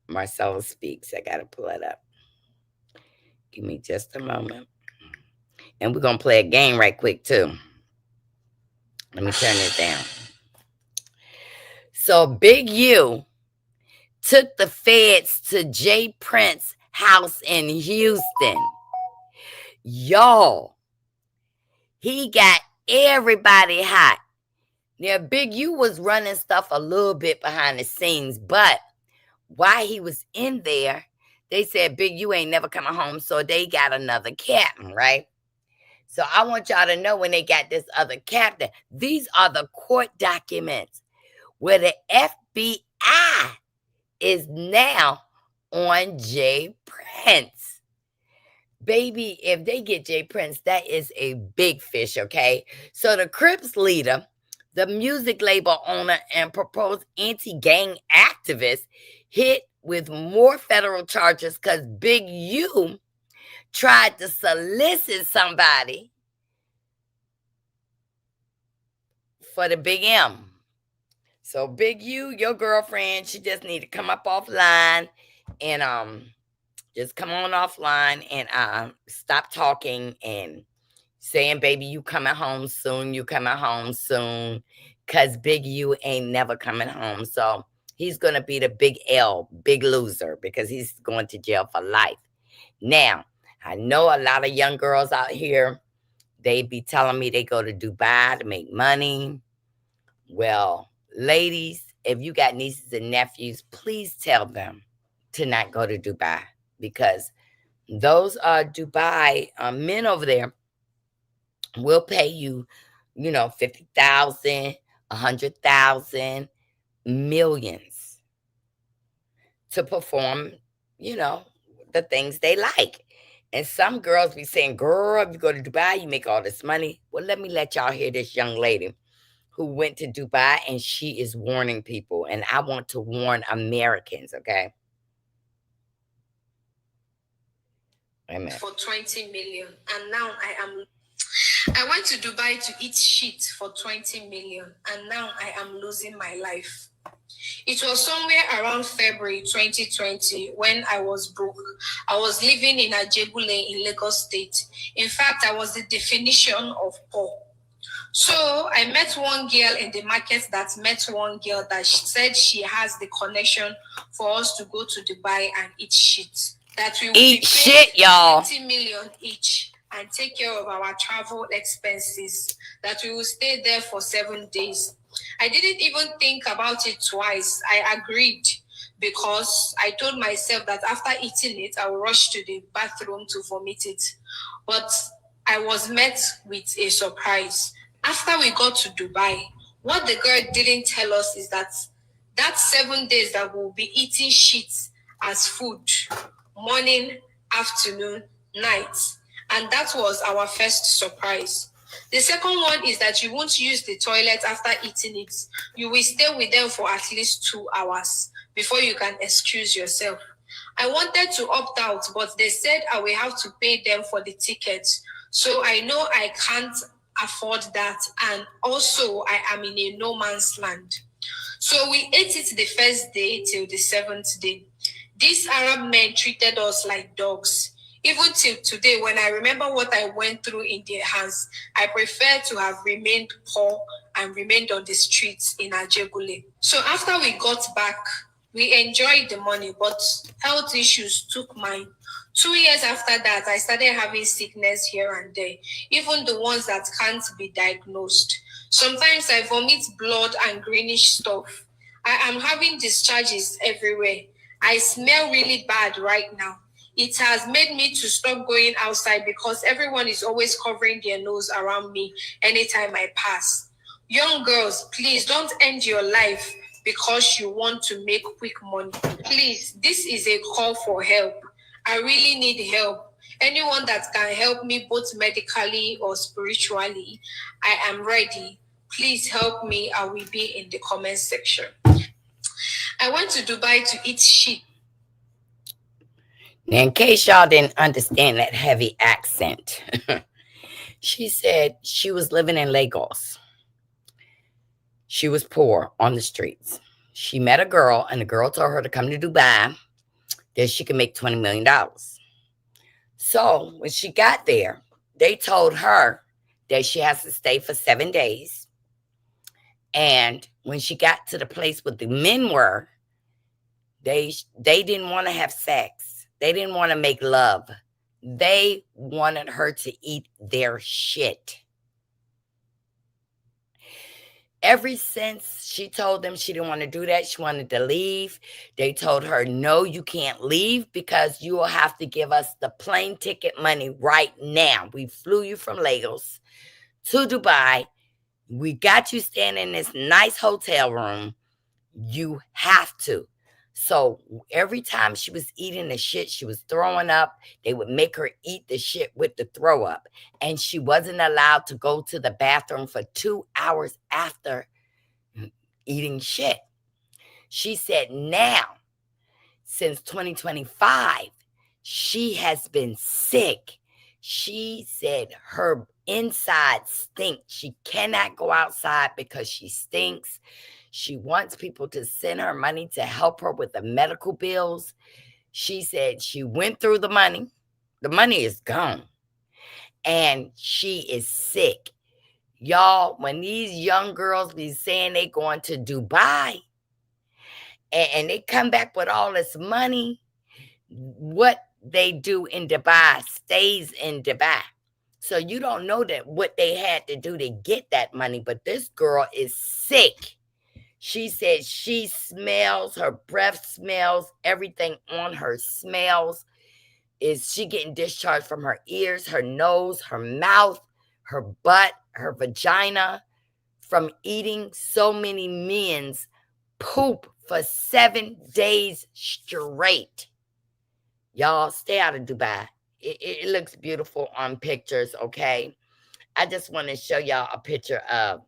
Marcella Speaks. I gotta pull it up. Give me just a moment. And we're gonna play a game right quick too. Let me turn this down. So Big U took the feds to Jay Prince's house in Houston. Y'all, he got everybody hot. Now, Big U was running stuff a little bit behind the scenes, but while he was in there, they said Big U ain't never coming home, so they got another captain, right? So I want y'all to know when they got this other captain, these are the court documents where the FBI is now on Jay Prince. Baby, if they get Jay Prince, that is a big fish, okay? So the Crips leader, the music label owner, and proposed anti-gang activist hit with more federal charges because Big U tried to solicit somebody for the Big M. So Big U, your girlfriend, she just need to come up offline and just come on offline and stop talking and saying, baby, you coming home soon, you coming home soon, because Big U ain't never coming home. So he's going to be the big L, big loser, because he's going to jail for life. Now, I know a lot of young girls out here, they be telling me they go to Dubai to make money. Well, ladies, if you got nieces and nephews, please tell them to not go to Dubai, because those Dubai men over there will pay you, 50,000, 100,000, millions to perform, the things they like. And some girls be saying, girl, if you go to Dubai, you make all this money. Well, let me let y'all hear this young lady who went to Dubai, and she is warning people. And I want to warn Americans, okay? Amen. For 20 million. And now I went to Dubai to eat shit for 20 million. And now I am losing my life. It was somewhere around February 2020 when I was broke. I was living in Ajebule in Lagos State. In fact, I was the definition of poor. So I met one girl in the market that met one girl that said she has the connection for us to go to Dubai and eat shit. That we will eat shit, y'all. 20 million each and take care of our travel expenses. That we will stay there for 7 days. I didn't even think about it twice. I agreed because I told myself that after eating it, I will rush to the bathroom to vomit it. But I was met with a surprise. After we got to Dubai, what the girl didn't tell us is that 7 days that we'll be eating shit as food, morning, afternoon, night. And that was our first surprise. The second one is that you won't use the toilet after eating it. You will stay with them for at least 2 hours before you can excuse yourself. I wanted to opt out, but they said I will have to pay them for the ticket. So I know I can't afford that. And also I am in a no man's land. So we ate it the first day till the 7th day. These Arab men treated us like dogs. Even till today, when I remember what I went through in their hands, I prefer to have remained poor and remained on the streets in Ajebule. So after we got back, we enjoyed the money, but health issues took mine. 2 years after that, I started having sickness here and there, even the ones that can't be diagnosed. Sometimes I vomit blood and greenish stuff. I am having discharges everywhere. I smell really bad right now. It has made me to stop going outside because everyone is always covering their nose around me anytime I pass. Young girls, please don't end your life because you want to make quick money. Please, this is a call for help. I really need help. Anyone that can help me both medically or spiritually, I am ready. Please help me. I will be in the comment section. I went to Dubai to eat shit. Now, in case y'all didn't understand that heavy accent, She said she was living in Lagos. She was poor on the streets. She met a girl, and the girl told her to come to Dubai, that she could make $20 million. So when she got there, they told her that she has to stay for 7 days. And when she got to the place where the men were, they didn't want to have sex. They didn't want to make love. They wanted her to eat their shit. Ever since she told them she didn't want to do that, she wanted to leave. They told her, no, you can't leave because you will have to give us the plane ticket money right now. We flew you from Lagos to Dubai. We got you staying in this nice hotel room. You have to. So every time she was eating the shit, she was throwing up. They would make her eat the shit with the throw up. And she wasn't allowed to go to the bathroom for 2 hours after eating shit. She said now, since 2025, she has been sick. She said her inside stinks. She cannot go outside because she stinks. She wants people to send her money to help her with the medical bills. She said she went through the money. The money is gone. And she is sick. Y'all, when these young girls be saying they going to Dubai and they come back with all this money, what they do in Dubai stays in Dubai. So you don't know that what they had to do to get that money. But this girl is sick. She said she smells, her breath smells, everything on her smells. Is she getting discharged from her ears, her nose, her mouth, her butt, her vagina from eating so many men's poop for 7 days straight. Y'all, stay out of Dubai. It looks beautiful on pictures, okay? I just want to show y'all a picture of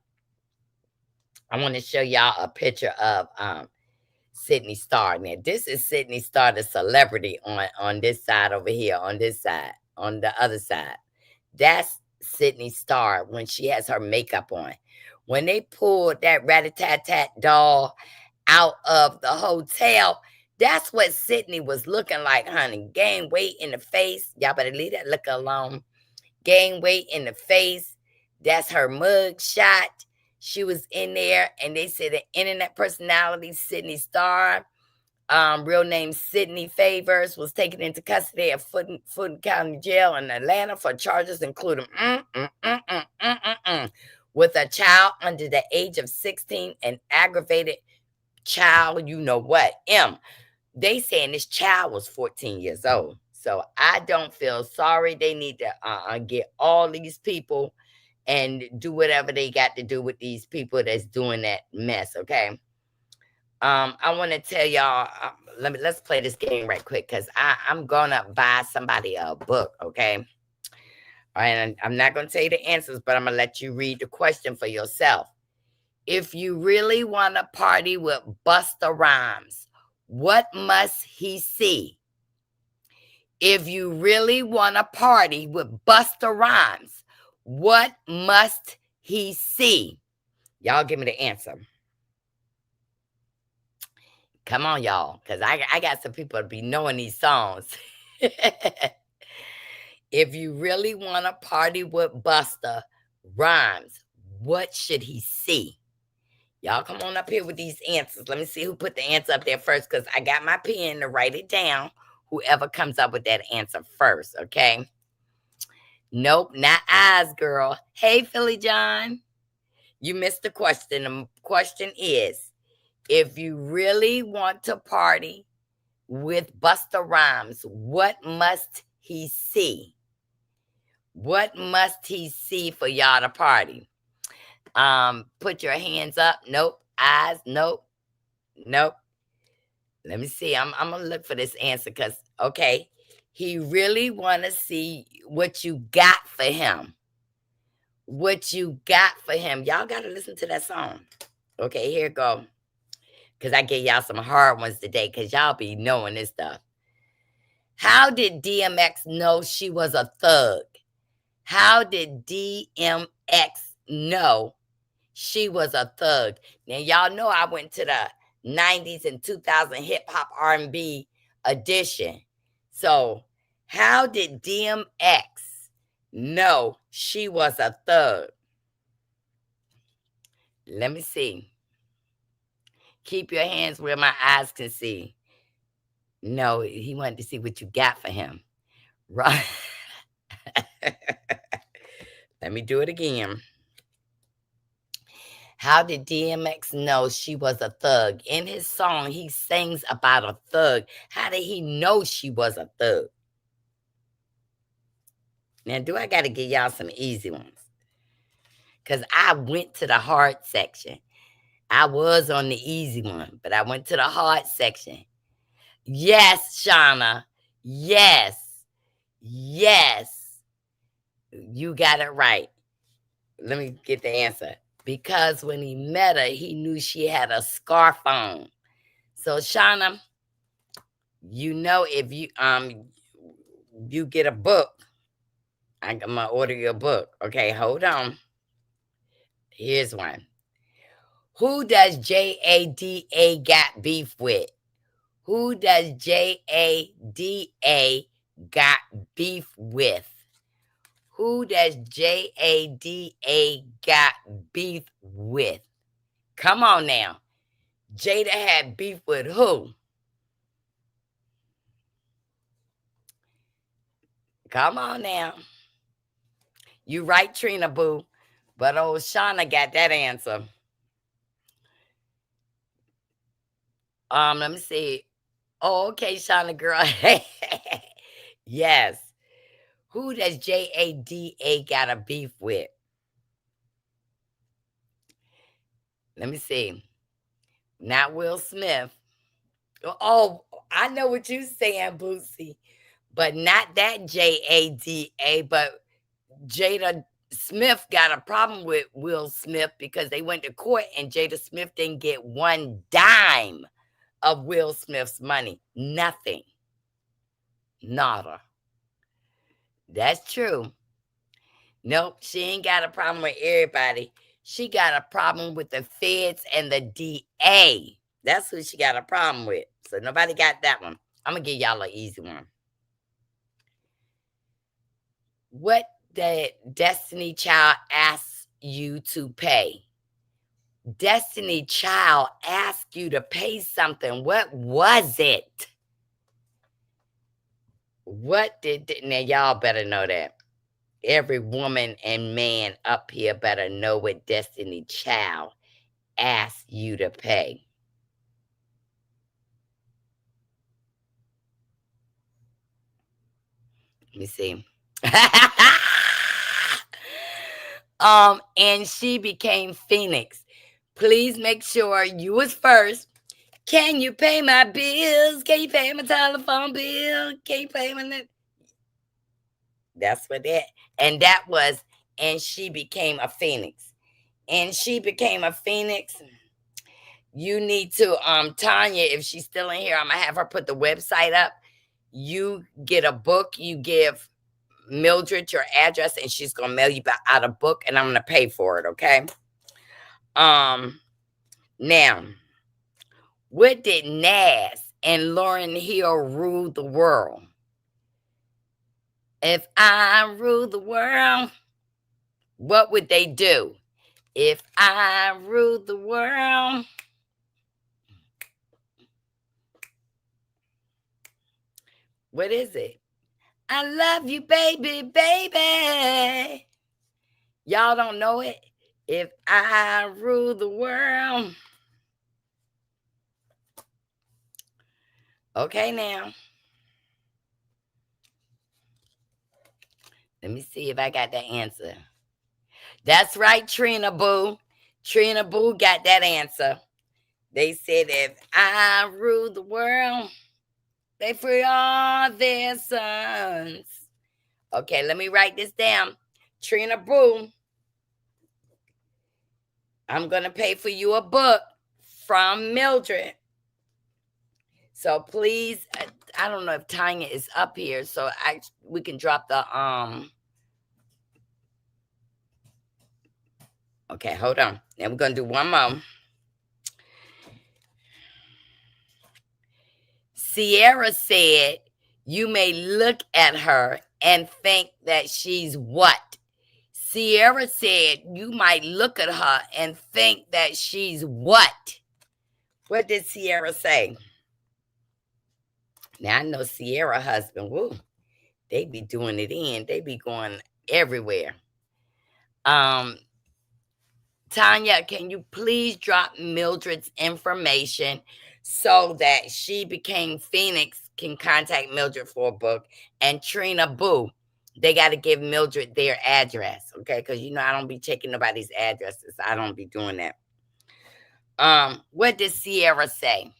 Sydney Star. Now, this is Sydney Star, the celebrity on this side over here, on this side, on the other side. That's Sydney Star when she has her makeup on. When they pulled that Rat-a-tat-tat doll out of the hotel, that's what Sydney was looking like, honey. Gain weight in the face. Y'all better leave that look alone. Gain weight in the face. That's her mug shot. She was in there, and they said the internet personality, Sydney Star, real name Sydney Favors, was taken into custody at Fulton County Jail in Atlanta for charges including with a child under the age of 16 and aggravated child, you know what, They saying this child was 14 years old. So I don't feel sorry. They need to get all these people and do whatever they got to do with these people that's doing that mess, okay? I want to tell y'all, let's play this game right quick because I'm going to buy somebody a book, okay? All right, and I'm not going to tell you the answers, but I'm going to let you read the question for yourself. If you really want to party with Busta Rhymes, what must he see? If you really want to party with Busta Rhymes, what must he see? Y'all give me the answer. Come on, y'all, because I got some people to be knowing these songs. If you really want to party with Busta Rhymes, what should he see? Y'all come on up here with these answers. Let me see who put the answer up there first, because I got my pen to write it down. Whoever comes up with that answer first, okay? Nope, not eyes, girl. Hey, Philly John. You missed the question. The question is, if you really want to party with Busta Rhymes, what must he see? What must he see for y'all to party? Put your hands up. Nope. Eyes. Nope. Nope. Let me see. I'm going to look for this answer because, okay, he really want to see what you got for him. What you got for him. Y'all got to listen to that song. Okay, here it go. Because I gave y'all some hard ones today because y'all be knowing this stuff. How did DMX know she was a thug? How did DMX know she was a thug? Now, y'all know I went to the 90s and 2000 hip-hop R&B edition. So, how did DMX know she was a thug? Let me see. Keep your hands where my eyes can see. No, he wanted to see what you got for him. Right. Let me do it again. How did DMX know she was a thug? In his song, he sings about a thug. How did he know she was a thug? Now, do I got to give y'all some easy ones? Because I went to the hard section. I was on the easy one, but I went to the hard section. Yes, Shauna. Yes. Yes. You got it right. Let me get the answer. Because when he met her, he knew she had a scarf on. So, Shauna, you know, if you get a book, I'm gonna order you a book. Okay, hold on. Here's one. Who does JADA got beef with? Who does JADA got beef with? Who does JADA got beef with? Come on now. Jada had beef with who? Come on now. You right, Trina Boo. But old Shauna got that answer. Let me see. Oh, okay, Shauna girl. Yes. Who does JADA got a beef with? Let me see. Not Will Smith. Oh, I know what you're saying, Boosie. But not that JADA, but Jada Smith got a problem with Will Smith because they went to court and Jada Smith didn't get one dime of Will Smith's money. Nothing. Nada. That's true. Nope, she ain't got a problem with everybody. She got a problem with the feds and the DA. That's who she got a problem with. So nobody got that one. I'm going to give y'all an easy one. What did Destiny Child ask you to pay? Destiny Child asked you to pay something. What was it? What did, now y'all better know that. Every woman and man up here better know what Destiny Child asked you to pay. Let me see. And she became Phoenix. Please make sure you was first. Can you pay my bills? Can you pay my telephone bill? Can you pay my... That's what that... And that was, and she became a Phoenix. And she became a Phoenix. You need to, Tanya, if she's still in here, I'm going to have her put the website up. You get a book, you give Mildred your address, and she's going to mail you out a book, and I'm going to pay for it, okay? Now, what did Nas and Lauryn Hill rule the world? If I rule the world, what would they do? If I rule the world. What is it? I love you, baby, baby. Y'all don't know it? If I rule the world. Okay, now. Let me see if I got the answer. That's right, Trina Boo. Trina Boo got that answer. They said, if I rule the world, they free all their sons. Okay, let me write this down. Trina Boo, I'm going to pay for you a book from Mildred. So please, I don't know if Tanya is up here, so we can drop the Okay, hold on. Now we're going to do one more. Sierra said, you may look at her and think that she's what? Sierra said, you might look at her and think that she's what? What did Sierra say? Now, I know Sierra husband, woo, they be doing it in. They be going everywhere. Tanya, can you please drop Mildred's information so that She Became Phoenix can contact Mildred for a book? And Trina Boo, they got to give Mildred their address, okay? Because, you know, I don't be checking nobody's addresses. I don't be doing that. What did Sierra say?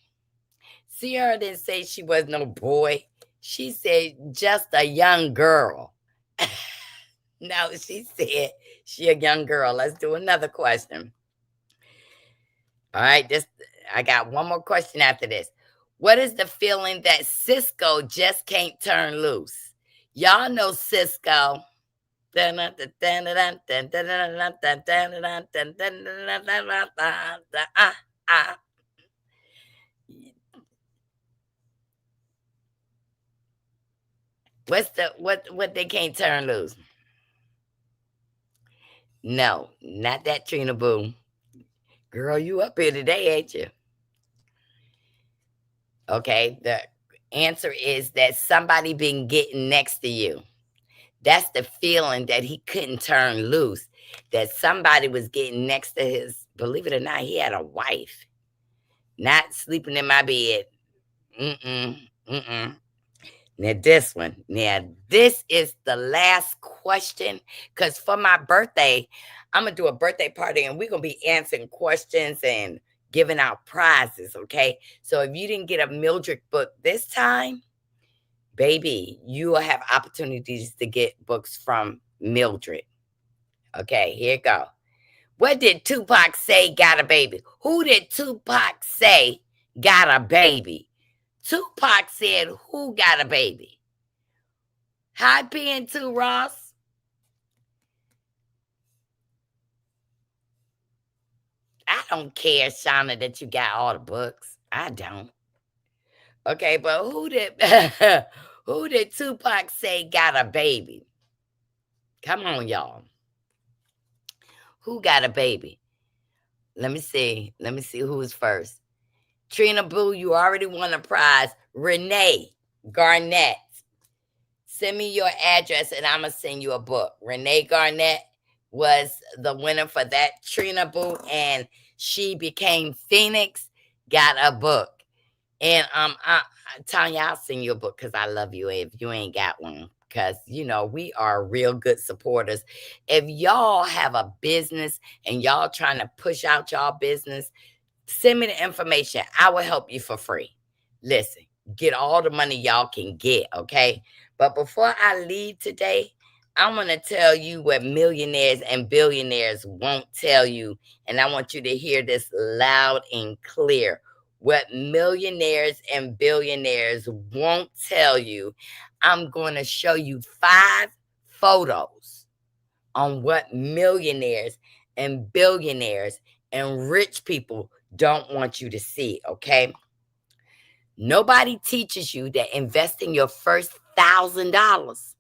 Sierra didn't say she was no boy. She said just a young girl. No, she said she a young girl. Let's do another question. All right, I got one more question after this. What is the feeling that Cisco just can't turn loose? Y'all know Cisco. What they can't turn loose? No, not that, Trina Boo. Girl, you up here today, ain't you? Okay, the answer is that somebody been getting next to you. That's the feeling that he couldn't turn loose. That somebody was getting next to his, believe it or not, he had a wife. Not sleeping in my bed. Now this one. Now this is the last question. Because for my birthday, I'm going to do a birthday party and we're going to be answering questions and giving out prizes, okay? So if you didn't get a Mildred book this time, baby, you will have opportunities to get books from Mildred. Okay, here you go. What did Tupac say got a baby? Who did Tupac say got a baby? Tupac said, who got a baby? High PN2, Ross? I don't care, Shauna, that you got all the books. I don't. Okay, but who did Tupac say got a baby? Come on, y'all. Who got a baby? Let me see. Let me see who's first. Trina Boo, you already won a prize. Renee Garnett. Send me your address and I'm going to send you a book. Renee Garnett was the winner for that. Trina Boo and She Became Phoenix got a book. And Tanya, I'll send you a book because I love you if you ain't got one. Because, you know, we are real good supporters. If y'all have a business and y'all trying to push out y'all business, send me the information. I will help you for free. Listen, get all the money y'all can get, okay? But before I leave today, I'm going to tell you what millionaires and billionaires won't tell you. And I want you to hear this loud and clear. What millionaires and billionaires won't tell you. I'm going to show you 5 photos on what millionaires and billionaires and rich people don't want you to see, okay? Nobody teaches you that investing your first $1,000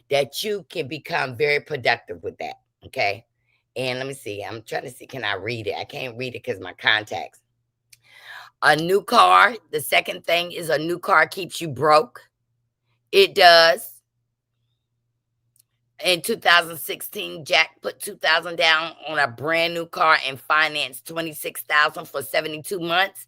that you can become very productive with that, okay? And let me see. I'm trying to see, can I read it? I can't read it because my contacts. A new car. The second thing is a new car keeps you broke. It does. In 2016, Jack put $2,000 down on a brand new car and financed $26,000 for 72 months.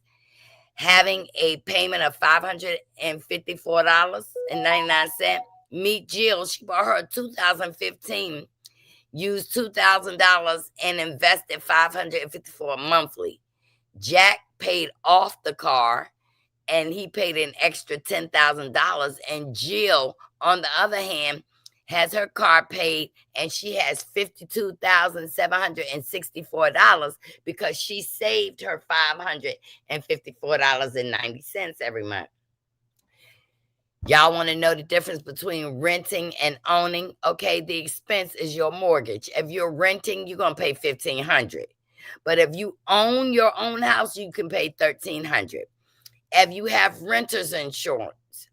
Having a payment of $554.99. Meet Jill. She bought her a 2015, used $2,000 and invested $554 monthly. Jack paid off the car and he paid an extra $10,000. And Jill, on the other hand, has her car paid and she has $52,764 because she saved her $554.90 every month. Y'all want to know the difference between renting and owning? Okay, the expense is your mortgage. If you're renting, you're going to pay $1,500. But if you own your own house, you can pay $1,300. If you have renter's insurance,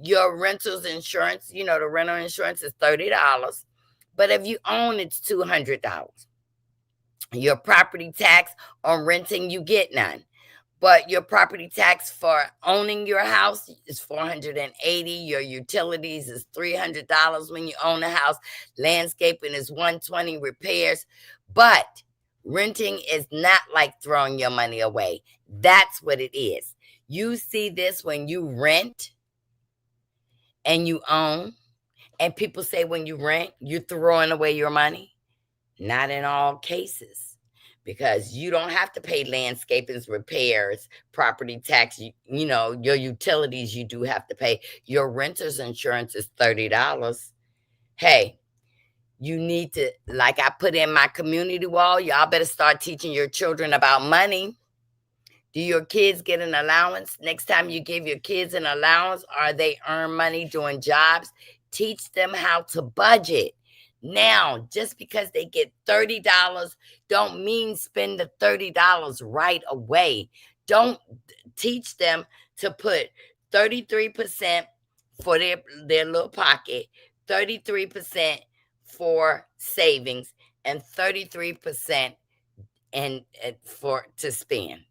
your renter's insurance, the rental insurance is $30. But if you own, it's $200. Your property tax on renting, you get none. But your property tax for owning your house is $480. Your utilities is $300 when you own a house. Landscaping is $120. Repairs. But renting is not like throwing your money away. That's what it is. You see this when you rent and you own. And people say when you rent, you're throwing away your money. Not in all cases. Because you don't have to pay landscaping, repairs, property tax, your utilities you do have to pay. Your renter's insurance is $30. Hey, you need to, like I put in my community wall, y'all better start teaching your children about money. Do your kids get an allowance? Next time you give your kids an allowance, or they earn money doing jobs, teach them how to budget. Now, just because they get $30 don't mean spend the $30 right away. Don't teach them to put 33% for their little pocket, 33% for savings, and 33% to spend.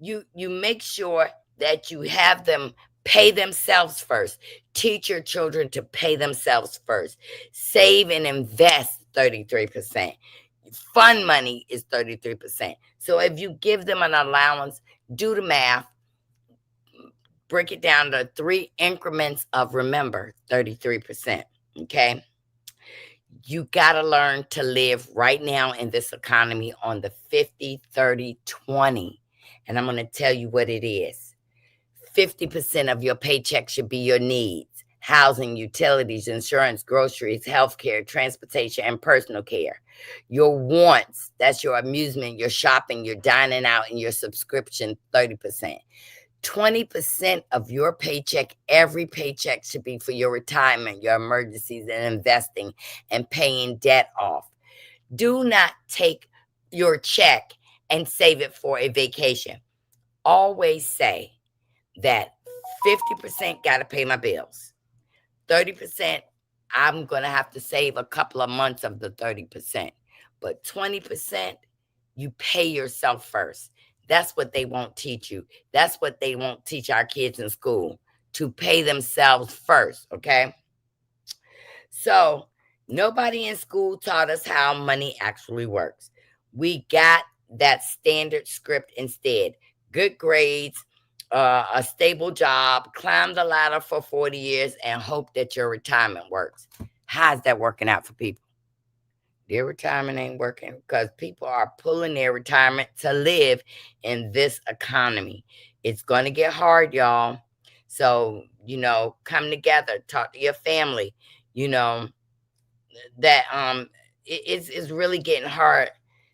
You make sure that you have them pay themselves first. Teach your children to pay themselves first. Save and invest 33%. Fund money is 33%. So if you give them an allowance, do the math, break it down to 3 increments of, remember, 33%. Okay? You got to learn to live right now in this economy on the 50, 30, 20. And I'm going to tell you what it is. 50% of your paycheck should be your needs: housing, utilities, insurance, groceries, healthcare, transportation, and personal care. Your wants, that's your amusement, your shopping, your dining out, and your subscription, 30%. 20% of your paycheck, every paycheck, should be for your retirement, your emergencies, and investing and paying debt off. Do not take your check and save it for a vacation. Always say that 50% got to pay my bills. 30%, I'm going to have to save a couple of months of the 30%. But 20%, you pay yourself first. That's what they won't teach you. That's what they won't teach our kids in school, to pay themselves first, okay? So nobody in school taught us how money actually works. We got that standard script instead. Good grades, a stable job, climb the ladder for 40 years, and hope that your retirement works. How's that working out for people? Their retirement ain't working because people are pulling their retirement to live in this economy. It's going to get hard, y'all. So, come together, talk to your family, that it's really getting hard.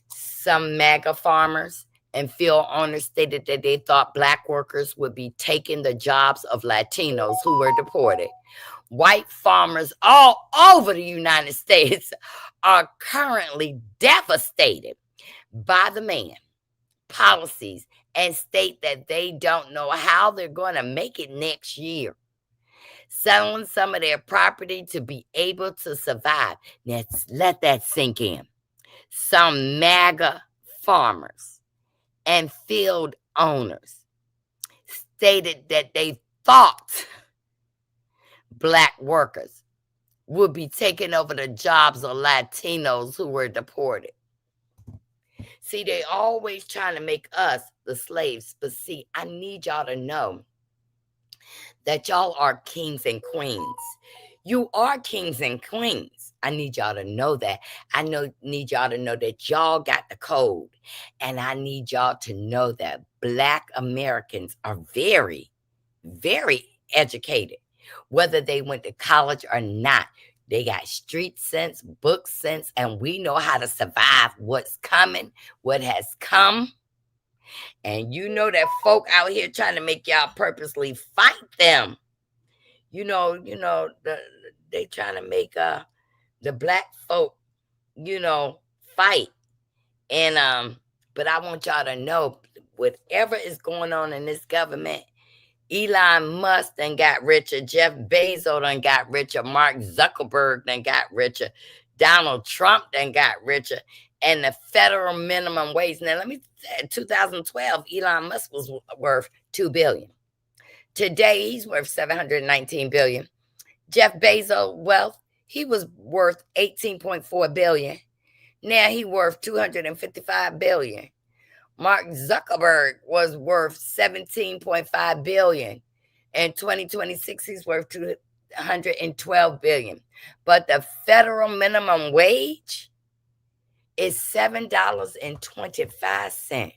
Some MAGA farmers and field owners stated that they thought Black workers would be taking the jobs of Latinos who were deported. White farmers all over the United States are currently devastated by the man policies and state that they don't know how they're going to make it next year, selling some of their property to be able to survive. Let's let that sink in. Some MAGA farmers and field owners stated that they thought Black workers would be taking over the jobs of Latinos who were deported. See, they always trying to make us the slaves. But see, I need y'all to know that y'all are kings and queens. You are kings and queens. I need y'all to know that. Need y'all to know that y'all got the code. And I need y'all to know that Black Americans are very, very educated. Whether they went to college or not, they got street sense, book sense, and we know how to survive what's coming, what has come. And you know that folk out here trying to make y'all purposely fight them. they trying to make the black folk, fight. And but I want y'all to know, whatever is going on in this government, Elon Musk done got richer, Jeff Bezos done got richer, Mark Zuckerberg done got richer, Donald Trump done got richer, and the federal minimum wage. Now, let me say, 2012, Elon Musk was worth $2 billion. Today, he's worth $719 billion. Jeff Bezos' wealth, he was worth $18.4 billion. Now he worth $255 billion. Mark Zuckerberg was worth $17.5 billion. In 2026, he's worth $212 billion. But the federal minimum wage is $7.25.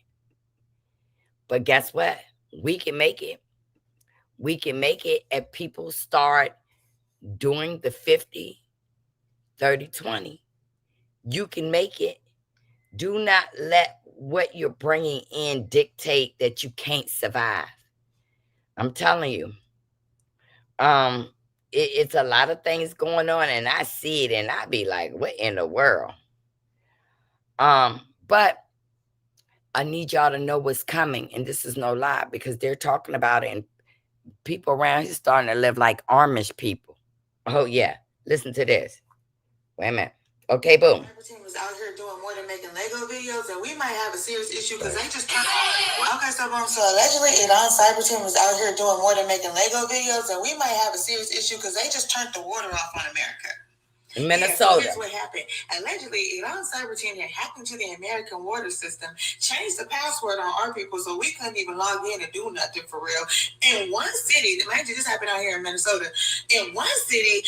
But guess what? We can make it. We can make it if people start doing the 50, 30, 20. You can make it. Do not let what you're bringing in dictate that you can't survive. I'm telling you. It's a lot of things going on, and I see it, and I be like, what in the world? But I need y'all to know what's coming, and this is no lie, because they're talking about it, and people around here starting to live like Amish people. Oh, yeah. Listen to this. Wait a minute. Okay, boom. Team was out here doing more than making Lego videos, and we might have a serious issue because they just okay. So allegedly, Iran Cyber Team was out here doing more than making Lego videos, and we might have a serious issue because they just turned the water off on America. In Minnesota. Yeah, so here's what happened. Allegedly, Iran Cyber Team had hacked into the American water system, changed the password on our people so we couldn't even log in and do nothing for real. In one city, imagine this happened out here in Minnesota. In one city,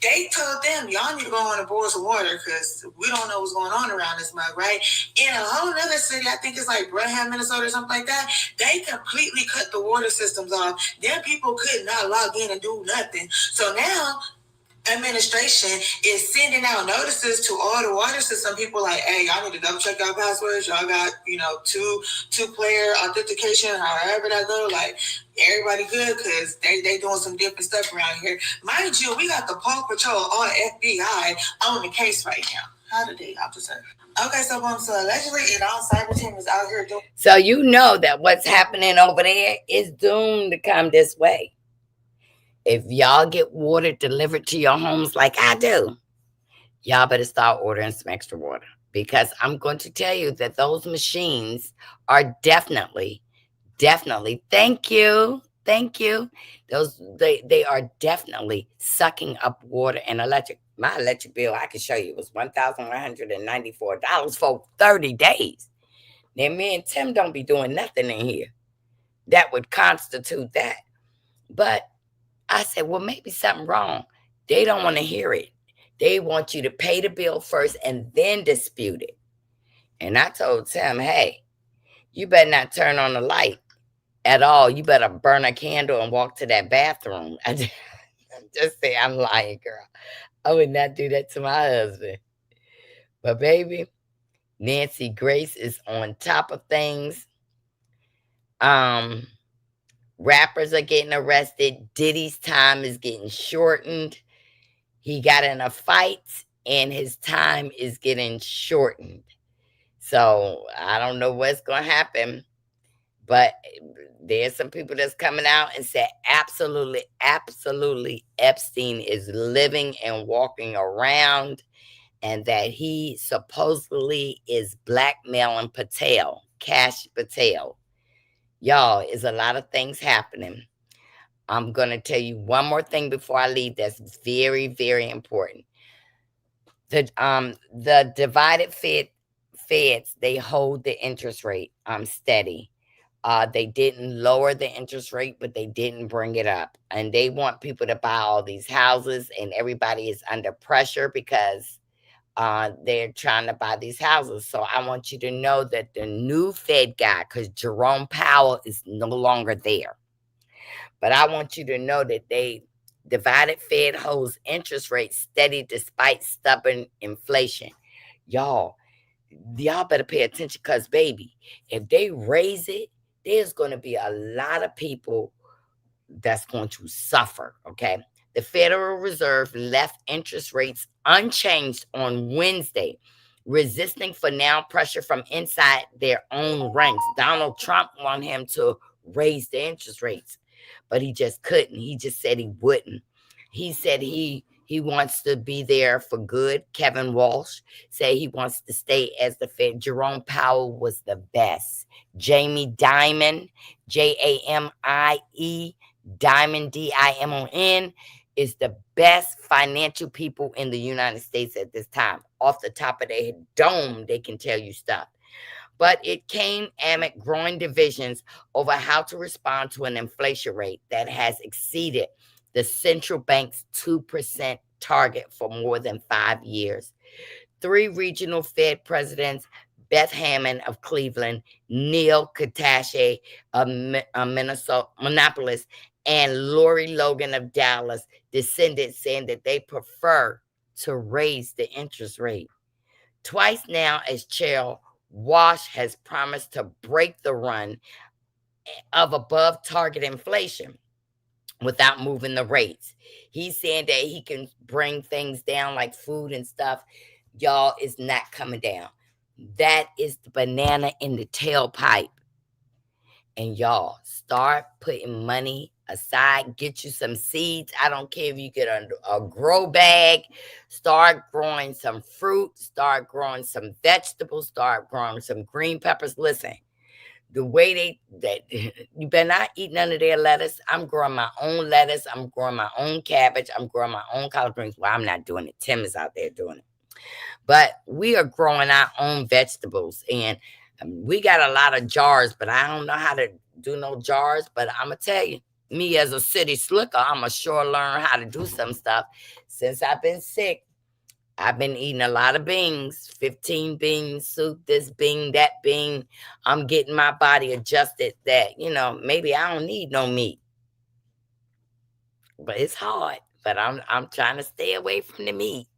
they told them, y'all need to go on and boil some water because we don't know what's going on around this mug, right? In a whole other city, I think it's like Braham, Minnesota or something like that, they completely cut the water systems off. Their people could not log in and do nothing. So now, administration is sending out notices to all the water system people like, hey, y'all need to double check your passwords. Y'all got, two-player authentication, however that go. Like, everybody good because they doing some different stuff around here. Mind you, we got the Paw Patrol on FBI on the case right now. How did they officer? Okay, so allegedly, Iran Cyber Team is out here doing. So you know that what's happening over there is doomed to come this way. If y'all get water delivered to your homes like I do, y'all better start ordering some extra water, because I'm going to tell you that those machines are definitely, thank you. They are definitely sucking up water and electric. My electric bill, I can show you, was $1,194 for 30 days. Now, me and Tim don't be doing nothing in here that would constitute that. But I said, well, maybe something wrong. They don't want to hear it. They want you to pay the bill first and then dispute it. And I told Tim, hey, you better not turn on the light at all. You better burn a candle and walk to that bathroom. I just say, I'm lying, girl. I would not do that to my husband. But baby, Nancy Grace is on top of things. Rappers are getting arrested. Diddy's time is getting shortened. He got in a fight and his time is getting shortened. So I don't know what's going to happen. But there's some people that's coming out and said absolutely Epstein is living and walking around, and that he supposedly is blackmailing Patel, Cash Patel. Y'all, is a lot of things happening. I'm going to tell you one more thing before I leave that's very, very important. The divided feds, they hold the interest rate steady. They didn't lower the interest rate, but they didn't bring it up. And they want people to buy all these houses, and everybody is under pressure because they're trying to buy these houses. So I want you to know that the new Fed guy, because Jerome Powell is no longer there, but I want you to know that they divided Fed holds interest rates steady despite stubborn inflation. Y'all better pay attention, because baby, if they raise it, there's going to be a lot of people that's going to suffer, okay? The Federal Reserve left interest rates unchanged on Wednesday, resisting for now pressure from inside their own ranks. Donald Trump wanted him to raise the interest rates, but he just couldn't. He just said he wouldn't. He said he wants to be there for good. Kevin Walsh said he wants to stay as the Fed. Jerome Powell was the best. Jamie Dimon, Jamie Dimon, Dimon, is the best financial people in the United States at this time. Off the top of their dome, they can tell you stuff. But it came amid growing divisions over how to respond to an inflation rate that has exceeded the central bank's 2% target for more than 5 years. 3 regional Fed presidents, Beth Hammond of Cleveland, Neil Katyal of Minneapolis, and Lori Logan of Dallas, dissented, saying that they prefer to raise the interest rate. Twice now, as Chair Walsh has promised to break the run of above target inflation without moving the rates. He's saying that he can bring things down like food and stuff. Y'all, is not coming down. That is the banana in the tailpipe. And y'all, start putting money aside. Get you some seeds. I don't care if you get a grow bag. Start growing some fruit. Start growing some vegetables. Start growing some green peppers. Listen. The way you better not eat none of their lettuce. I'm growing my own lettuce. I'm growing my own cabbage. I'm growing my own collard greens. Well, I'm not doing it. Tim is out there doing it. But we are growing our own vegetables. And we got a lot of jars, but I don't know how to do no jars. But I'm going to tell you, me as a city slicker, I'm going to sure learn how to do some stuff. Since I've been sick, I've been eating a lot of beans, 15 beans, soup, this bean, that bean. I'm getting my body adjusted that, maybe I don't need no meat. But it's hard. But I'm trying to stay away from the meat.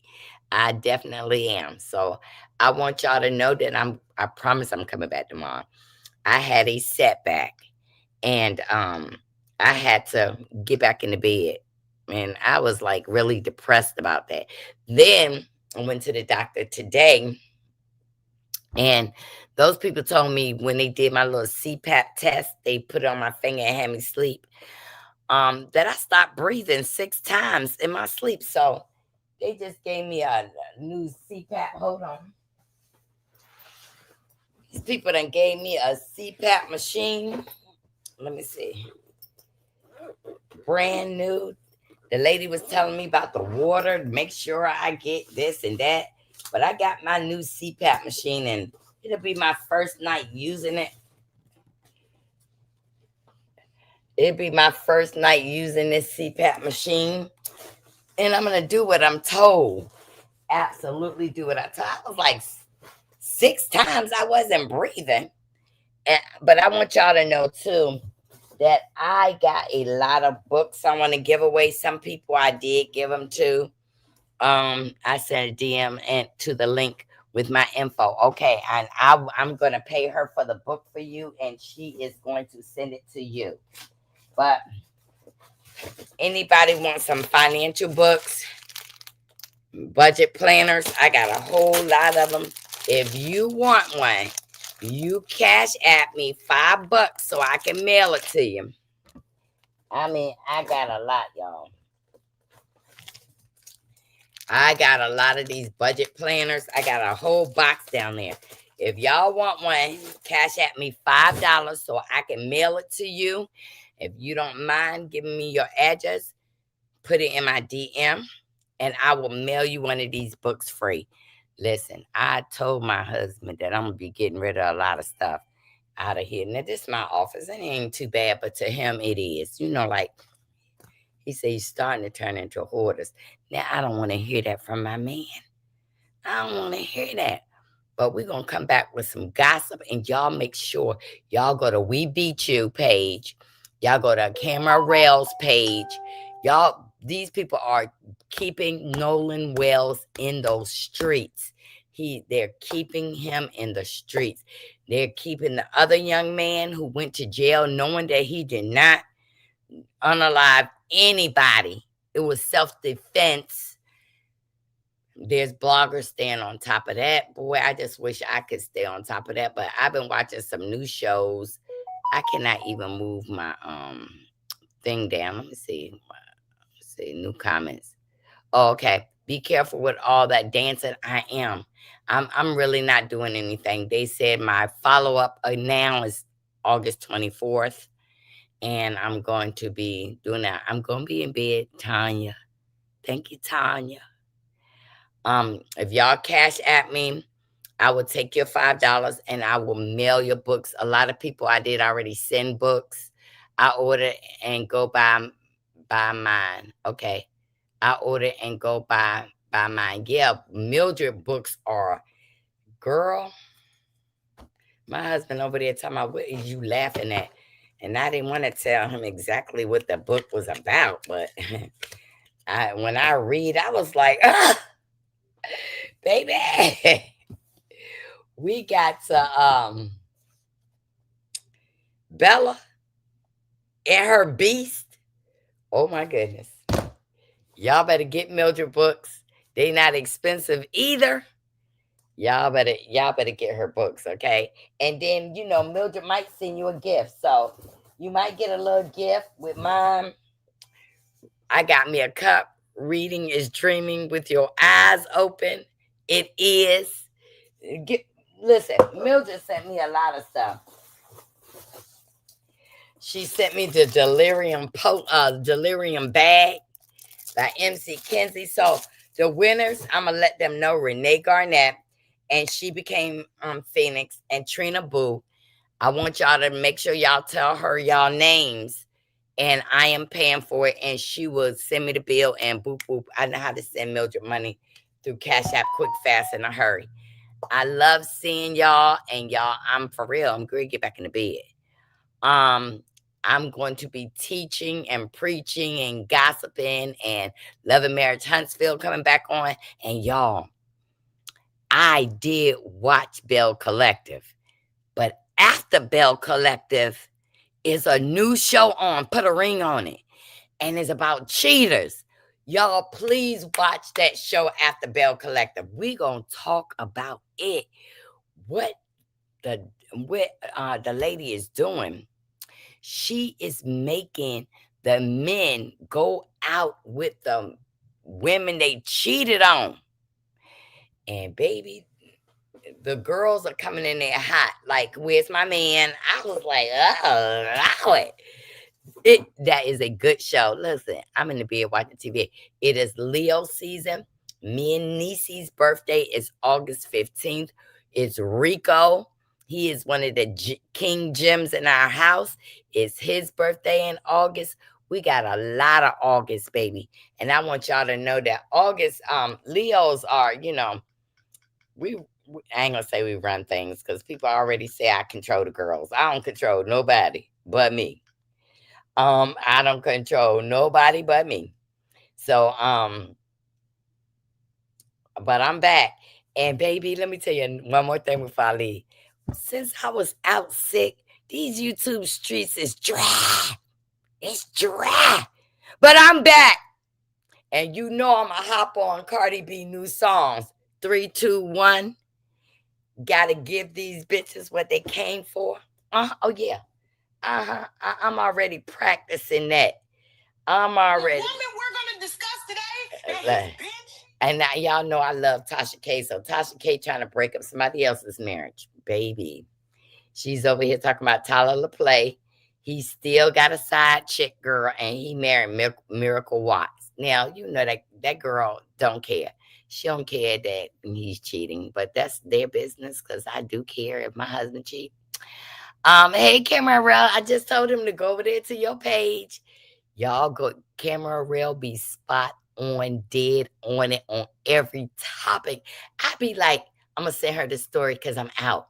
I definitely am. So I want y'all to know that I promise I'm coming back tomorrow. I had a setback. And I had to get back in the bed. And I was like really depressed about that. Then I went to the doctor today. And those people told me when they did my little CPAP test, they put it on my finger and had me sleep, that I stopped breathing 6 times in my sleep. So they just gave me a new CPAP. Hold on. These people done gave me a CPAP machine. Let me see. Brand new. The lady was telling me about the water, make sure I get this and that. But I got my new CPAP machine, and it'll be my first night using it. It'll be my first night using this CPAP machine. And I'm going to do what I'm told. Absolutely do what I told. I was like 6 times I wasn't breathing. But I want y'all to know, too, that I got a lot of books I want to give away. Some people I did give them to. I sent a DM and to the link with my info. Okay, and I'm going to pay her for the book for you, and she is going to send it to you. But anybody want some financial books, budget planners? I got a whole lot of them. If you want one, you cash at me $5 so I can mail it to you. I mean, I got a lot, y'all. I got a lot of these budget planners. I got a whole box down there. If y'all want one, cash at me $5 so I can mail it to you. If you don't mind giving me your address, put it in my DM, and I will mail you one of these books free. Listen, I told my husband that I'm going to be getting rid of a lot of stuff out of here. Now, this is my office. It ain't too bad, but to him, it is. Like he said, he's starting to turn into hoarders. Now, I don't want to hear that from my man. I don't want to hear that. But we're going to come back with some gossip, and y'all make sure y'all go to We Beat You page. Y'all go to Camera Rails page. Y'all, these people are keeping Nolan Wells in those streets. They're keeping him in the streets. They're keeping the other young man who went to jail, knowing that he did not unalive anybody. It was self-defense. There's bloggers staying on top of that. Boy, I just wish I could stay on top of that. But I've been watching some new shows. I cannot even move my thing down. Let me see. Let's see, new comments. Oh, okay. Be careful with all that dancing. I am. I'm really not doing anything. They said my follow-up now is August 24th. And I'm going to be doing that. I'm going to be in bed, Tanya. Thank you, Tanya. If y'all cash at me, I will take your $5 and I will mail your books. A lot of people I did already send books. I order and go buy mine. Okay. I order and go buy mine. Yeah, Mildred books are, girl. My husband over there talking about, what are you laughing at? And I didn't want to tell him exactly what the book was about, but when I read, I was like, baby, we got to Bella and her beast. Oh my goodness. Y'all better get Mildred books. They not expensive either. Y'all better get her books, okay? And then, you know, Mildred might send you a gift. So you might get a little gift with mine. I got me a cup. Reading is dreaming with your eyes open. It is. Listen, Mildred sent me a lot of stuff. She sent me the delirium bag by MC Kenzie. So the winners, I'm going to let them know. Renee Garnett, and she became Phoenix, and Trina Boo. I want y'all to make sure y'all tell her y'all names, and I am paying for it, and she will send me the bill, and boop, boop. I know how to send Mildred money through Cash App quick, fast, in a hurry. I love seeing y'all, and y'all, I'm for real. I'm going to get back in the bed. I'm going to be teaching and preaching and gossiping, and Love and Marriage Huntsville coming back on. And y'all, I did watch Bell Collective, but after Bell Collective is a new show on, put a ring on it, and it's about cheaters. Y'all, please watch that show after Bell Collective. We gonna talk about it. What the lady is doing. She is making the men go out with the women they cheated on. And baby, the girls are coming in there hot. Like, where's my man? I was like, oh, that is a good show. Listen, I'm in the bed watching TV. It is Leo season. Me and Niecy's birthday is August 15th. It's Rico. He is one of the King Gems in our house. It's his birthday in August. We got a lot of August, baby. And I want y'all to know that August, Leos are, you know, I ain't gonna say we run things, because people already say I control the girls. I don't control nobody but me. I don't control nobody but me. So, but I'm back. And baby, let me tell you one more thing before I leave. Since I was out sick, these YouTube streets is dry. It's dry. But I'm back. And you know I'm going to hop on Cardi B new songs. 3, 2, 1. Gotta give these bitches what they came for. Oh, yeah. I'm already practicing that. I'm already. The woman we're going to discuss today, bitch. And now y'all know I love Tasha K. So Tasha K trying to break up somebody else's marriage. Baby. She's over here talking about Tyler LaPlay. He still got a side chick girl, and he married Miracle Watts. Now, you know that girl don't care. She don't care that he's cheating, but that's their business, because I do care if my husband cheats. Hey, Camera Rail, I just told him to go over there to your page. Y'all go, Camera Rail be spot on, dead on it, on every topic. I be like, I'm going to send her the story because I'm out.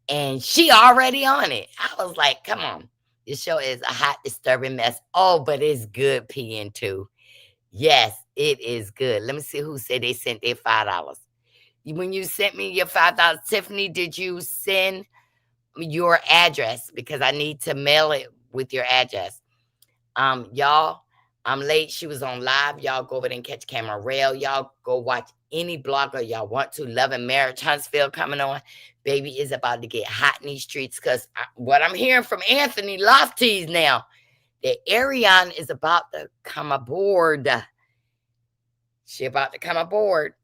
And she already on it. I was like, come on. This show is a hot, disturbing mess. Oh, but it's good peeing too. Yes, it is good. Let me see who said they sent their $5. When you sent me your $5, Tiffany, did you send your address? Because I need to mail it with your address. Y'all, I'm late. She was on live. Y'all go over there and catch Camera Rail. Y'all go watch any blogger y'all want to. Love and Marriage Huntsville coming on. Baby is about to get hot in these streets because what I'm hearing from Anthony Lofties now, that Ariane is about to come aboard. She about to come aboard.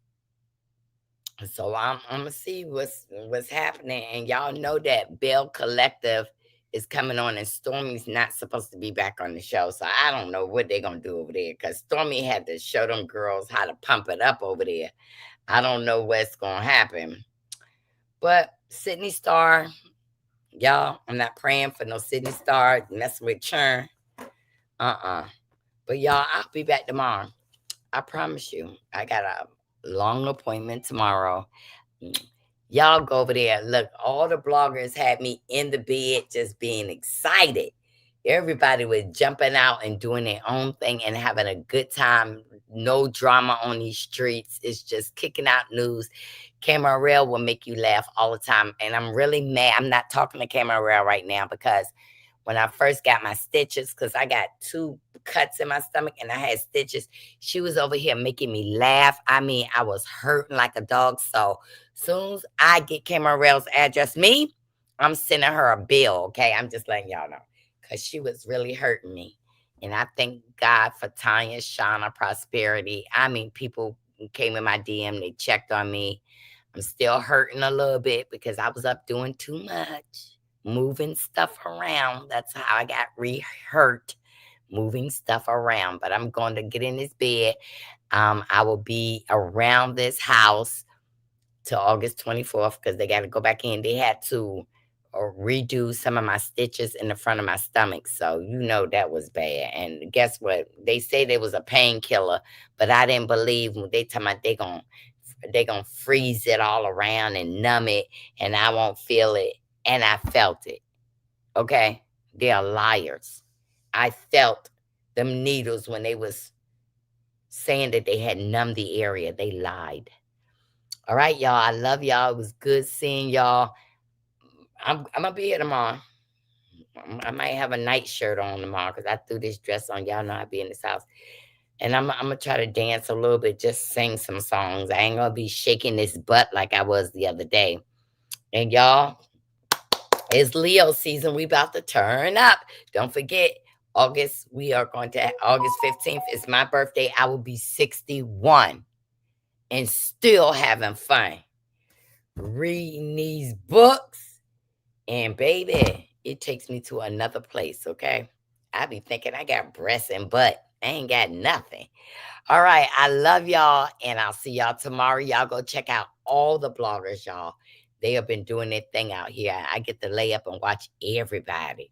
So I'm gonna see what's happening. And y'all know that Bell Collective is coming on, and Stormy's not supposed to be back on the show. So I don't know what they're gonna do over there, because Stormy had to show them girls how to pump it up over there. I don't know what's gonna happen. But Sydney Star, y'all, I'm not praying for no Sydney Star messing with Churn. But y'all, I'll be back tomorrow. I promise you. I got a long appointment tomorrow. Y'all go over there. Look, all the bloggers had me in the bed just being excited. Everybody was jumping out and doing their own thing and having a good time. No drama on these streets. It's just kicking out news. Camera Rail will make you laugh all the time. And I'm really mad. I'm not talking to Camera Rail right now because when I first got my stitches, because I got 2 cuts in my stomach and I had stitches, she was over here making me laugh. I mean, I was hurting like a dog. So soon as I get Camera Rail's address, I'm sending her a bill, okay? I'm just letting y'all know, because she was really hurting me. And I thank God for Tanya, Shauna, Prosperity. I mean, people came in my DM, they checked on me. I'm still hurting a little bit because I was up doing too much, moving stuff around. That's how I got re-hurt, moving stuff around. But I'm going to get in this bed. I will be around this house till August 24th because they got to go back in. They had to redo some of my stitches in the front of my stomach. So, you know, that was bad. And guess what? They say there was a painkiller, but I didn't believe when they tell me they gonna freeze it all around and numb it, and I won't feel it. And I felt it. Okay? They are liars. I felt them needles when they was saying that they had numbed the area. They lied. All right, y'all. I love y'all. It was good seeing y'all. I'm gonna be here tomorrow. I might have a night shirt on tomorrow because I threw this dress on. Y'all know I be in this house. And I'm going to try to dance a little bit, just sing some songs. I ain't going to be shaking this butt like I was the other day. And y'all, it's Leo season. We about to turn up. Don't forget, August 15th is my birthday. I will be 61 and still having fun. Reading these books. And baby, it takes me to another place, okay? I be thinking I got breasts and butt. I ain't got nothing. All right. I love y'all. And I'll see y'all tomorrow. Y'all go check out all the bloggers, y'all. They have been doing their thing out here. I get to lay up and watch everybody.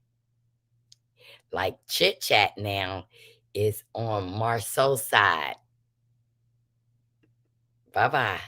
Like Chit Chat now is on Marceau's side. Bye-bye.